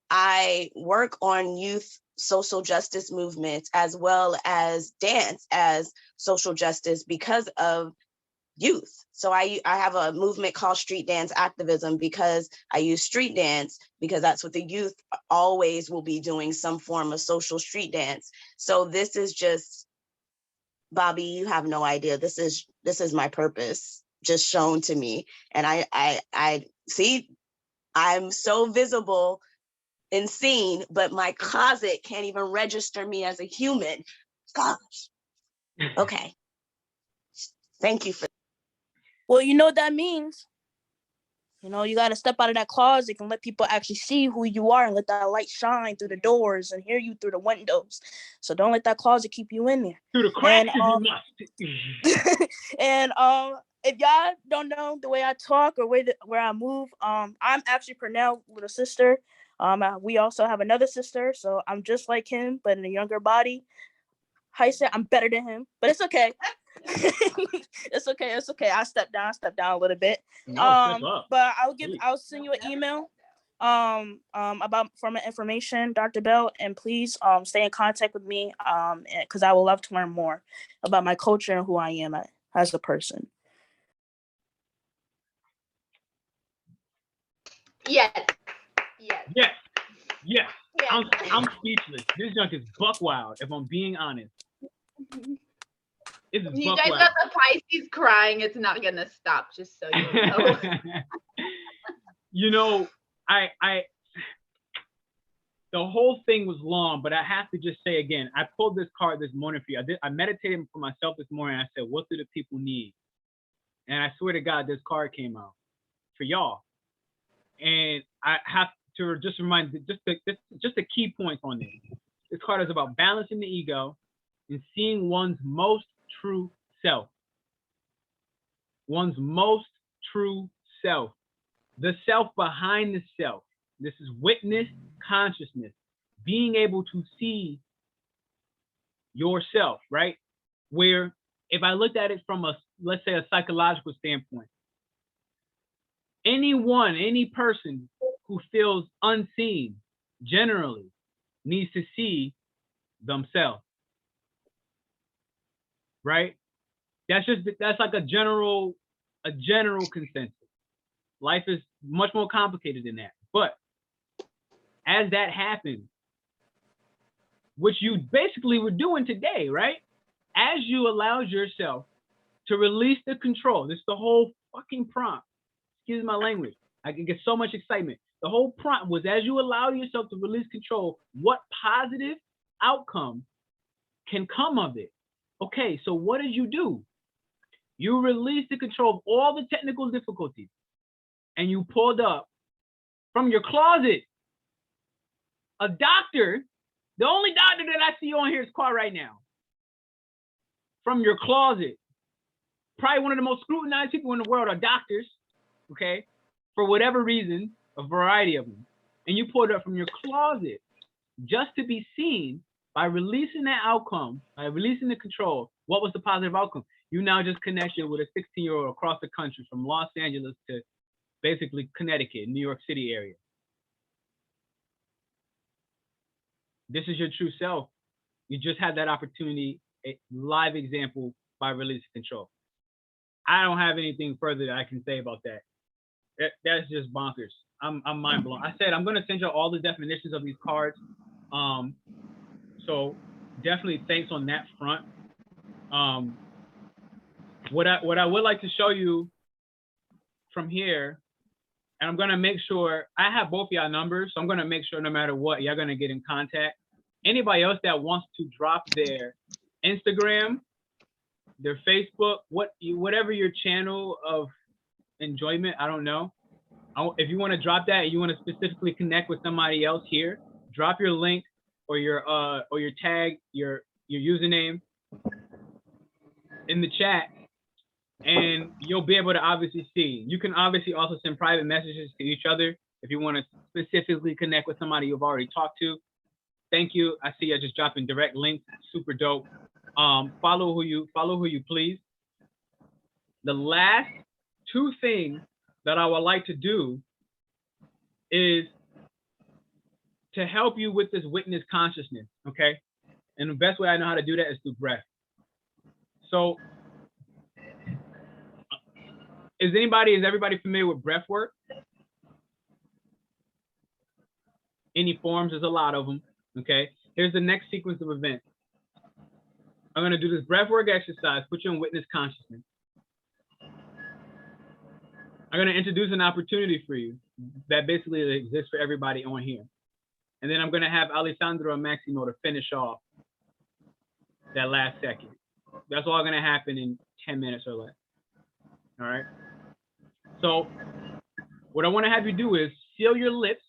I work on youth social justice movements as well as dance as social justice because of youth. So I have a movement called street dance activism because I use street dance because that's what the youth always will be doing, some form of social street dance. So this is just, Bobby, you have no idea. This is my purpose just shown to me. And I see, I'm so visible and seen, but my closet can't even register me as a human. Gosh. Okay. Thank you for. Well, you know what that means. You know, you got to step out of that closet and let people actually see who you are and let that light shine through the doors and hear you through the windows. So don't let that closet keep you in there. Through the cracks, and if y'all don't know the way I talk or where I move, I'm actually Pernell's little sister. We also have another sister, so I'm just like him, but in a younger body. How you say I'm better than him, but it's okay. It's okay. I step down a little bit. But I'll send you an email about from information, Dr. Bell, and please stay in contact with me because I would love to learn more about my culture and who I am as a person. Yes. I'm speechless. This junk is buck wild, if I'm being honest. You guys got the Pisces crying. It's not gonna stop, just so you know. You know, the whole thing was long, but I have to just say again, I pulled this card this morning for you. I meditated for myself this morning. I said, what do the people need? And I swear to God, this card came out for y'all. And I have to just remind just the key points on this. This card is about balancing the ego and seeing one's most true self. One's most true self. The self behind the self. This is witness consciousness. Being able to see yourself, right? Where if I looked at it from let's say a psychological standpoint, any person who feels unseen generally needs to see themselves, right? That's like a general consensus. Life is much more complicated than that. But as that happens, which you basically were doing today, right? As you allowed yourself to release the control, this is the whole fucking prompt. Excuse my language. I can get so much excitement. The whole prompt was as you allow yourself to release control, what positive outcome can come of it? Okay, so what did you do? You released the control of all the technical difficulties and you pulled up from your closet a doctor, the only doctor that I see on here is called right now. From your closet. Probably one of the most scrutinized people in the world are doctors, okay? For whatever reason, a variety of them. And you pulled up from your closet just to be seen by releasing that outcome, by releasing the control. What was the positive outcome? You now just connected with a 16-year-old across the country from Los Angeles to basically Connecticut, New York City area. This is your true self. You just had that opportunity, a live example by releasing control. I don't have anything further that I can say about that. That's just bonkers. I'm mind blown. I said I'm gonna send you all the definitions of these cards. So definitely thanks on that front. What I would like to show you from here, and I'm gonna make sure I have both y'all numbers, so I'm gonna make sure no matter what, y'all gonna get in contact. Anybody else that wants to drop their Instagram, their Facebook, whatever your channel of enjoyment, I don't know. If you want to drop that and you want to specifically connect with somebody else here, drop your link or your tag, your username in the chat, and you'll be able to obviously see. You can obviously also send private messages to each other if you want to specifically connect with somebody you've already talked to. Thank you. I see you just dropping direct links. Super dope. Follow who you please. The last two things that I would like to do is to help you with this witness consciousness, okay? And the best way I know how to do that is through breath. So is everybody familiar with breath work? Any forms, there's a lot of them, okay? Here's the next sequence of events. I'm gonna do this breath work exercise, put you in witness consciousness. I'm gonna introduce an opportunity for you that basically exists for everybody on here. And then I'm gonna have Alessandro and Maximo to finish off that last second. That's all gonna happen in 10 minutes or less. All right. So what I wanna have you do is seal your lips.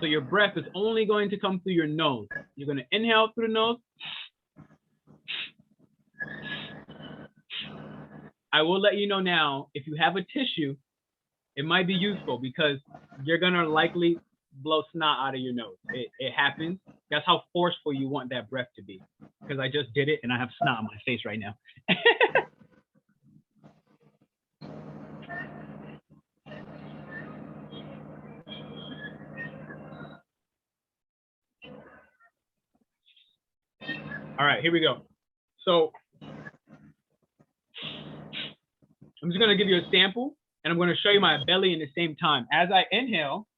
So your breath is only going to come through your nose. You're gonna inhale through the nose. I will let you know now, if you have a tissue, it might be useful because you're gonna likely blow snot out of your nose. It happens. That's how forceful you want that breath to be. Because I just did it and I have snot on my face right now. All right, here we go. So I'm just gonna give you a sample and I'm gonna show you my belly in the same time. As I inhale,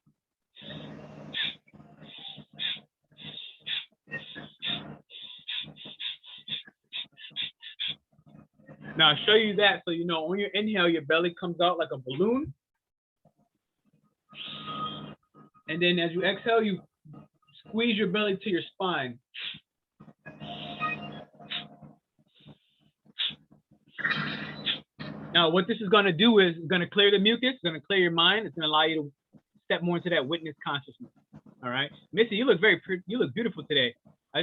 now I'll show you that so you know when you inhale, your belly comes out like a balloon. And then as you exhale, you squeeze your belly to your spine. Now, what this is going to do is it's going to clear the mucus, it's going to clear your mind, it's going to allow you to step more into that witness consciousness. All right, Missy, you look very pretty. You look beautiful today. I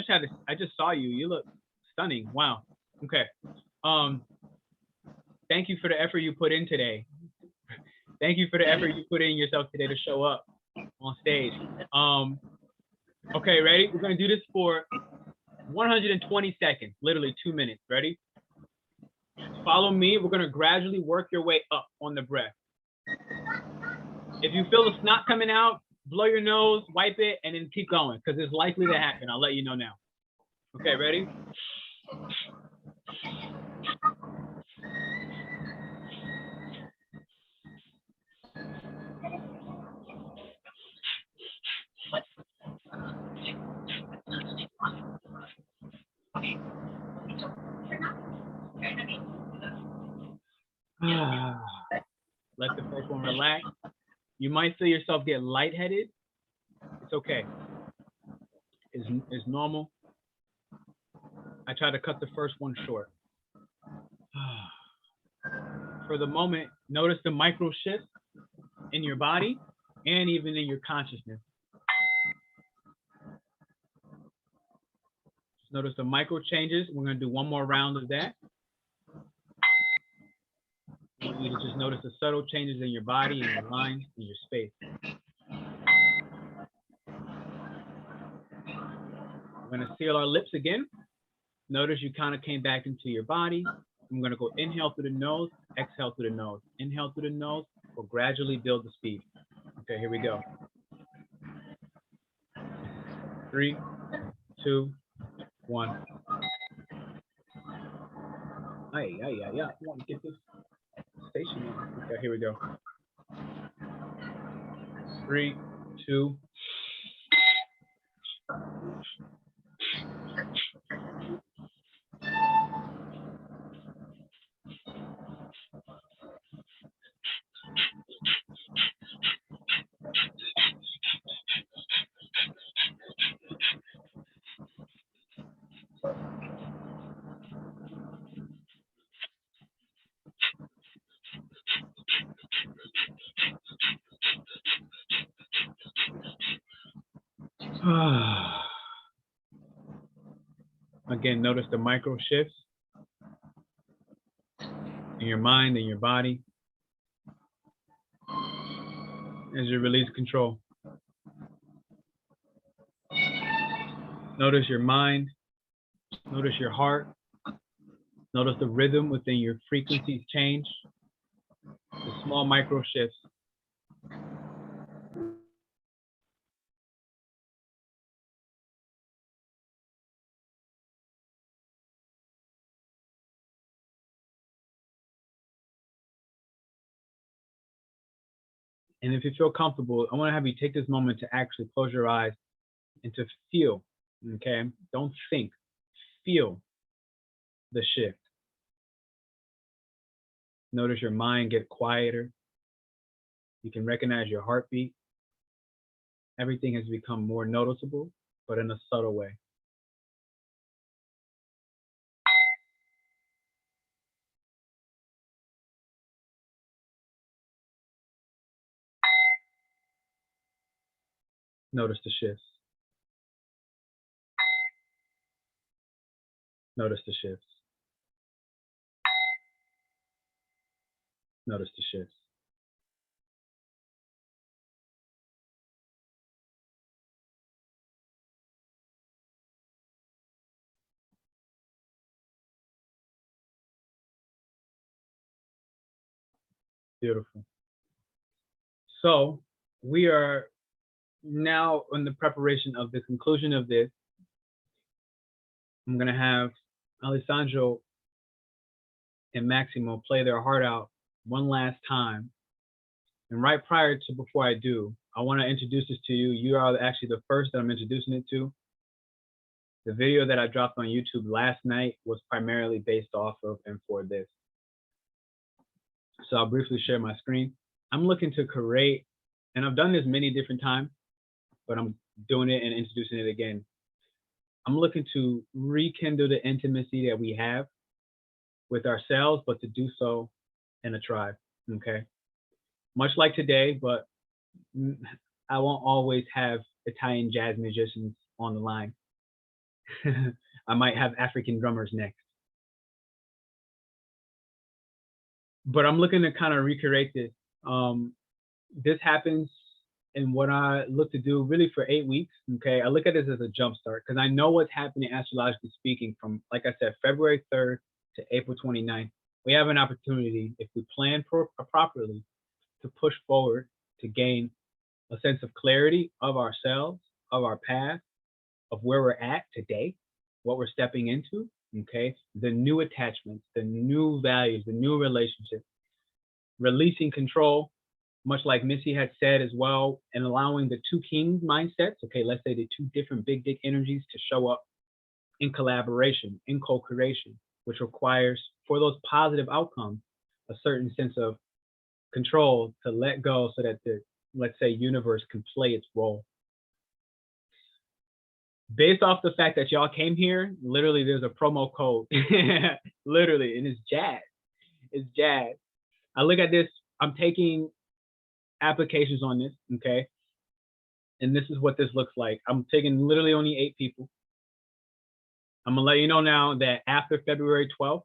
just saw you. You look stunning. Wow. Okay. Thank you for the effort you put in today. Thank you for the effort you put in yourself today to show up on stage. Okay, ready? We're going to do this for 120 seconds, literally 2 minutes. Ready? Follow me. We're going to gradually work your way up on the breath. If you feel the snot coming out, blow your nose, wipe it, and then keep going because it's likely to happen. I'll let you know now. Okay, ready? Let the first one relax. You might feel yourself get lightheaded. It's okay. It's normal. I try to cut the first one short. For the moment, notice the micro shifts in your body and even in your consciousness. Notice the micro changes. We're going to do one more round of that. I want you to just notice the subtle changes in your body and your mind and your space. We're going to seal our lips again. Notice you kind of came back into your body. I'm going to go inhale through the nose, exhale through the nose. Inhale through the nose. We'll gradually build the speed. Okay, here we go. 3, 2, 1. Ay. I want to get this station on. Okay, here we go. 3, 2. Again, notice the micro shifts in your mind and your body as you release control. Notice your mind, notice your heart, notice the rhythm within your frequencies change, the small micro shifts. And if you feel comfortable, I want to have you take this moment to actually close your eyes and to feel, okay? Don't think, feel the shift. Notice your mind get quieter. You can recognize your heartbeat. Everything has become more noticeable, but in a subtle way. Notice the shifts. Notice the shifts. Notice the shifts. Beautiful. So we are now in the preparation of the conclusion of this. I'm going to have Alessandro and Maximo play their heart out one last time. And right prior to before I do, I want to introduce this to you. You are actually the first that I'm introducing it to. The video that I dropped on YouTube last night was primarily based off of and for this. So I'll briefly share my screen. I'm looking to create, and I've done this many different times, but I'm doing it and introducing it again. I'm looking to rekindle the intimacy that we have with ourselves, but to do so in a tribe, okay? Much like today, but I won't always have Italian jazz musicians on the line. I might have African drummers next. But I'm looking to kind of recreate this. This happens in what I look to do really for 8 weeks, okay? I look at this as a jump start because I know what's happening astrologically speaking from, like I said, February 3rd to April 29th. We have an opportunity, if we plan properly, to push forward to gain a sense of clarity of ourselves, of our path, of where we're at today, what we're stepping into, okay? The new attachments, the new values, the new relationships, releasing control, much like Missy had said as well, and allowing the two kings mindsets, okay, let's say the two different big dick energies to show up in collaboration, in co-creation, which requires, for those positive outcomes, a certain sense of control to let go so that the, let's say, universe can play its role. Based off the fact that y'all came here, literally there's a promo code, literally, and it's jazz. It's jazz. I look at this, I'm taking applications on this, okay? And this is what this looks like. I'm taking literally only 8 people. I'm gonna let you know now that after February 12th,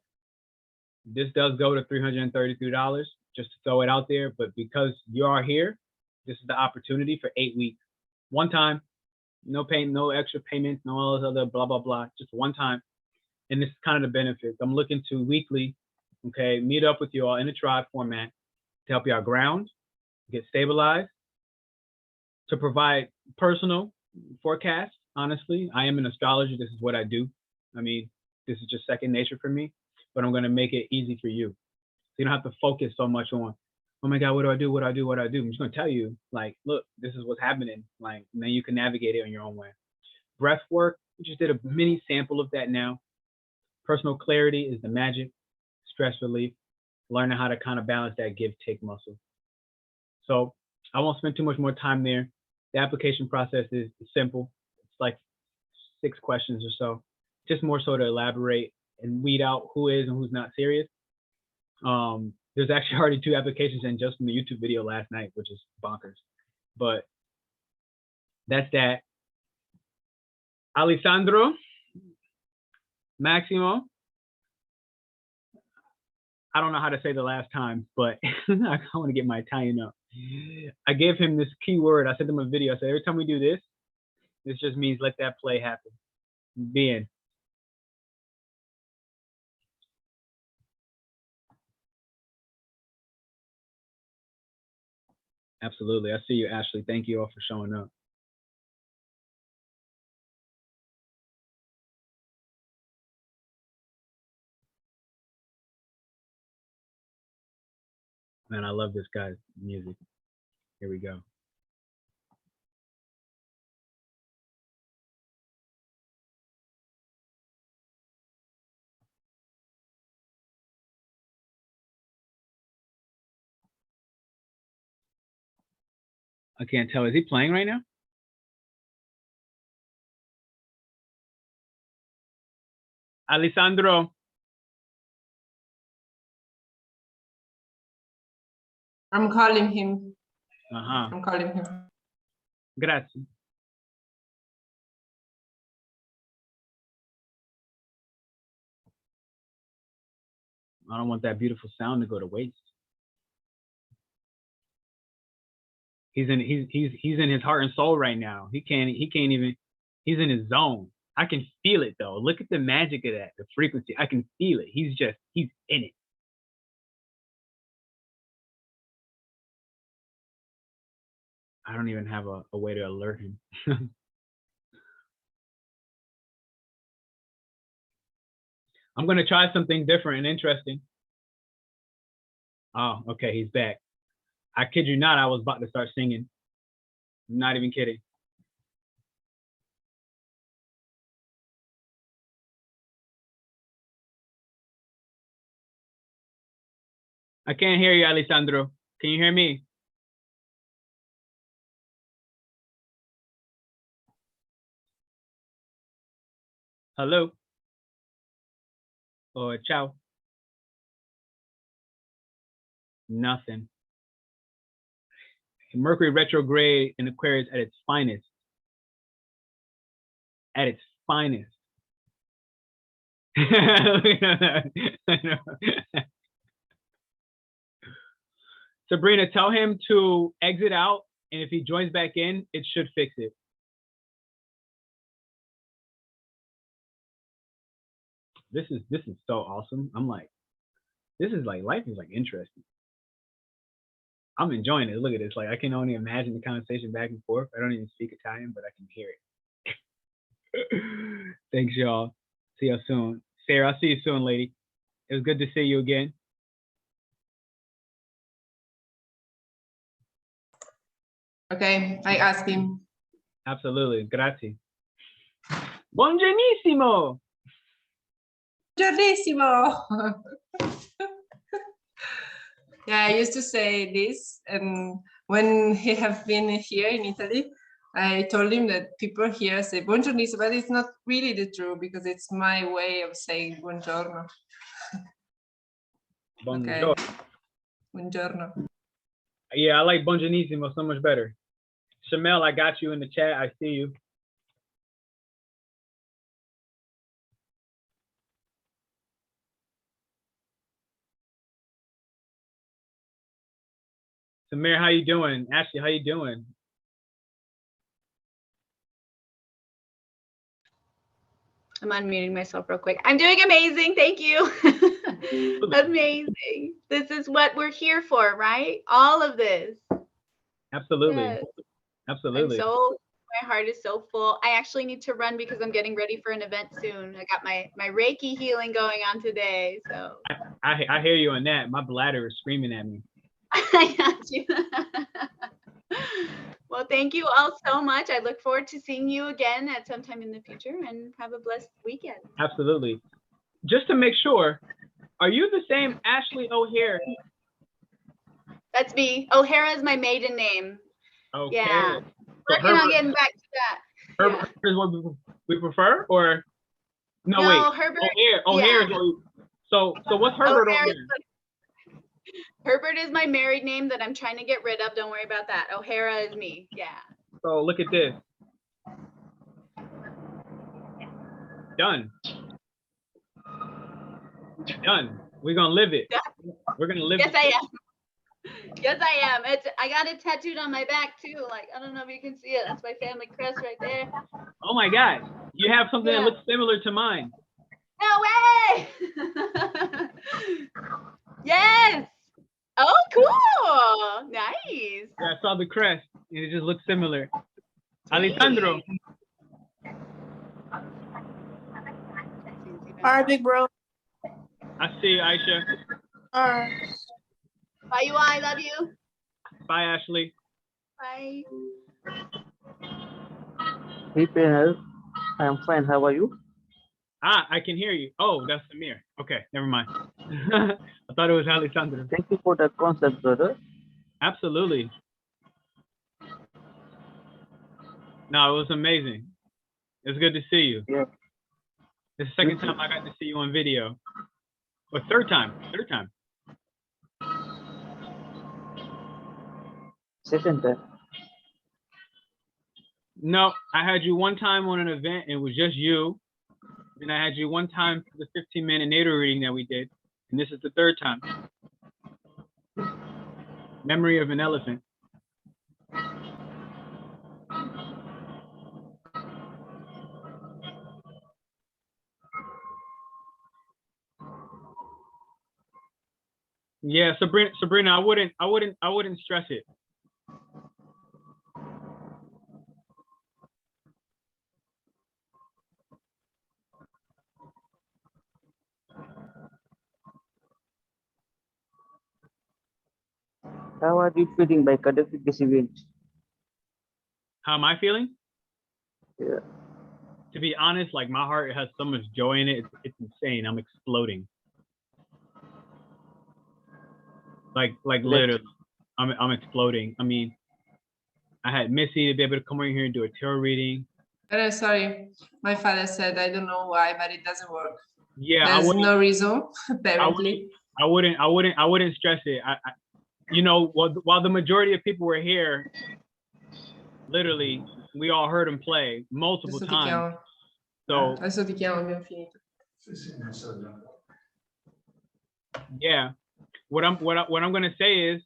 this does go to $333, just to throw it out there. But because you are here, this is the opportunity for 8 weeks. One time, no pay, no extra payments, no all this other blah, blah, blah, just one time. And this is kind of the benefits. I'm looking to weekly, okay, meet up with you all in a tribe format to help you out ground, get stabilized, to provide personal forecasts. Honestly, I am an astrologer. This is what I do. I mean, this is just second nature for me, but I'm going to make it easy for you. So you don't have to focus so much on, oh my God, what do I do? What do I do? What do I do? I'm just going to tell you, like, look, this is what's happening. Like, and then you can navigate it on your own way. Breath work, we just did a mini sample of that now. Personal clarity is the magic. Stress relief, learning how to kind of balance that give-take muscle. So I won't spend too much more time there. The application process is simple. It's like 6 questions or so, just more so to elaborate and weed out who is and who's not serious. There's actually already 2 applications in just from the YouTube video last night, which is bonkers. But that's that. Alessandro, Maximo. I don't know how to say the last time, but I want to get my Italian up. I gave him this keyword. I sent him a video. I said, every time we do this, this just means let that play happen. Bien. Absolutely. I see you, Ashley. Thank you all for showing up. Man, I love this guy's music. Here we go. I can't tell. Is he playing right now? Alessandro. I'm calling him. Uh-huh. I'm calling him. Grazie. I don't want that beautiful sound to go to waste. He's in his heart and soul right now. He can't even, he's in his zone. I can feel it though. Look at the magic of that, the frequency. I can feel it. He's in it. I don't even have a way to alert him. I'm gonna try something different and interesting. Oh, okay, he's back. I kid you not, I was about to start singing. I'm not even kidding. I can't hear you, Alessandro. Can you hear me? Hello? Or ciao? Nothing. Mercury retrograde in Aquarius at its finest. At its finest. Sabrina, tell him to exit out, and if he joins back in, it should fix it. This is so awesome. I'm like, this is like, life is like interesting. I'm enjoying it. Look at this. Like, I can only imagine the conversation back and forth. I don't even speak Italian, but I can hear it. Thanks, y'all. See you soon. Sarah, I'll see you soon, lady. It was good to see you again. Okay, I asked him. Absolutely. Grazie. Buongiornissimo. Buongiornissimo. Yeah, I used to say this, and when he have been here in Italy, I told him that people here say buongiornissimo, but it's not really the truth because it's my way of saying buongiorno. Buongiorno. Okay. Buongiorno. Yeah, I like buongiornissimo so much better. Shamel, I got you in the chat. I see you. Samir, how you doing? Ashley, how you doing? I'm unmuting myself real quick. I'm doing amazing. Thank you. Amazing. This is what we're here for, right? All of this. Absolutely. Yes. Absolutely. My heart is so full. I actually need to run because I'm getting ready for an event soon. I got my Reiki healing going on today. So I hear you on that. My bladder is screaming at me. I got you. Well, thank you all so much. I look forward to seeing you again at some time in the future, and have a blessed weekend. Absolutely. Just to make sure, are you the same Ashley O'Hare? That's me. O'Hara is my maiden name. Okay. Yeah. So Working on getting back to that. Herbert is what we prefer, or no? Wait. Herbert. O'Hare. Yeah. So what's Herbert O'Hare? Herbert is my married name that I'm trying to get rid of. Don't worry about that. O'Hara is me. Yeah. So look at this. done. Done. We're gonna live it. We're gonna live Yes, it. I am. Yes, I am. I got it tattooed on my back too. Like, I don't know if you can see it. That's my family crest right there. Oh my God. You have something that looks similar to mine. No way! Yes. Oh, cool. Nice. Yeah, I saw the crest and it just looks similar. Alessandro. All right, big bro. I see you, Aisha. All right. Bye, you. I love you. Bye, Ashley. Bye. Hey, Pernell. I am fine. How are you? Ah, I can hear you. Oh, that's Samir. Okay, never mind. I thought it was Alessandro. Thank you for the concept, brother. Absolutely. No, it was amazing. It's good to see you. Yeah. It's the second time I got to see you on video. Or third time. Second time. No, I had you one time on an event and it was just you. And I had you one time for the 15-minute natal reading that we did. And this is the third time. Memory of an elephant. Yeah, Sabrina, I wouldn't stress it. How are you feeling by conducting this event? How am I feeling? Yeah. To be honest, like my heart has so much joy in it. It's insane. I'm exploding. Like literally, I'm exploding. I mean, I had Missy to be able to come over here and do a tarot reading. Sorry, my father said, I don't know why, but it doesn't work. Yeah, There's no reason, apparently. I wouldn't stress it. I you know, while the majority of people were here, literally, we all heard him play multiple times. So Adesso ti chiamo, abbiamo finito. yeah, what I'm gonna say is,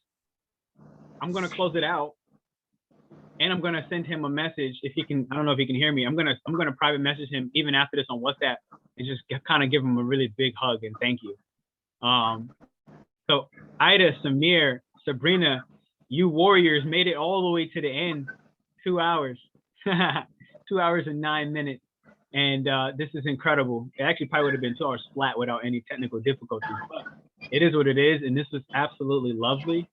I'm gonna close it out, and I'm gonna send him a message if he can. I don't know if he can hear me. I'm gonna private message him even after this on WhatsApp and just kind of give him a really big hug and thank you. So Ida, Samir, Sabrina, you warriors made it all the way to the end. 2 hours, 2 hours and 9 minutes. And this is incredible. It actually probably would have been 2 hours flat without any technical difficulties, but it is what it is. And this was absolutely lovely.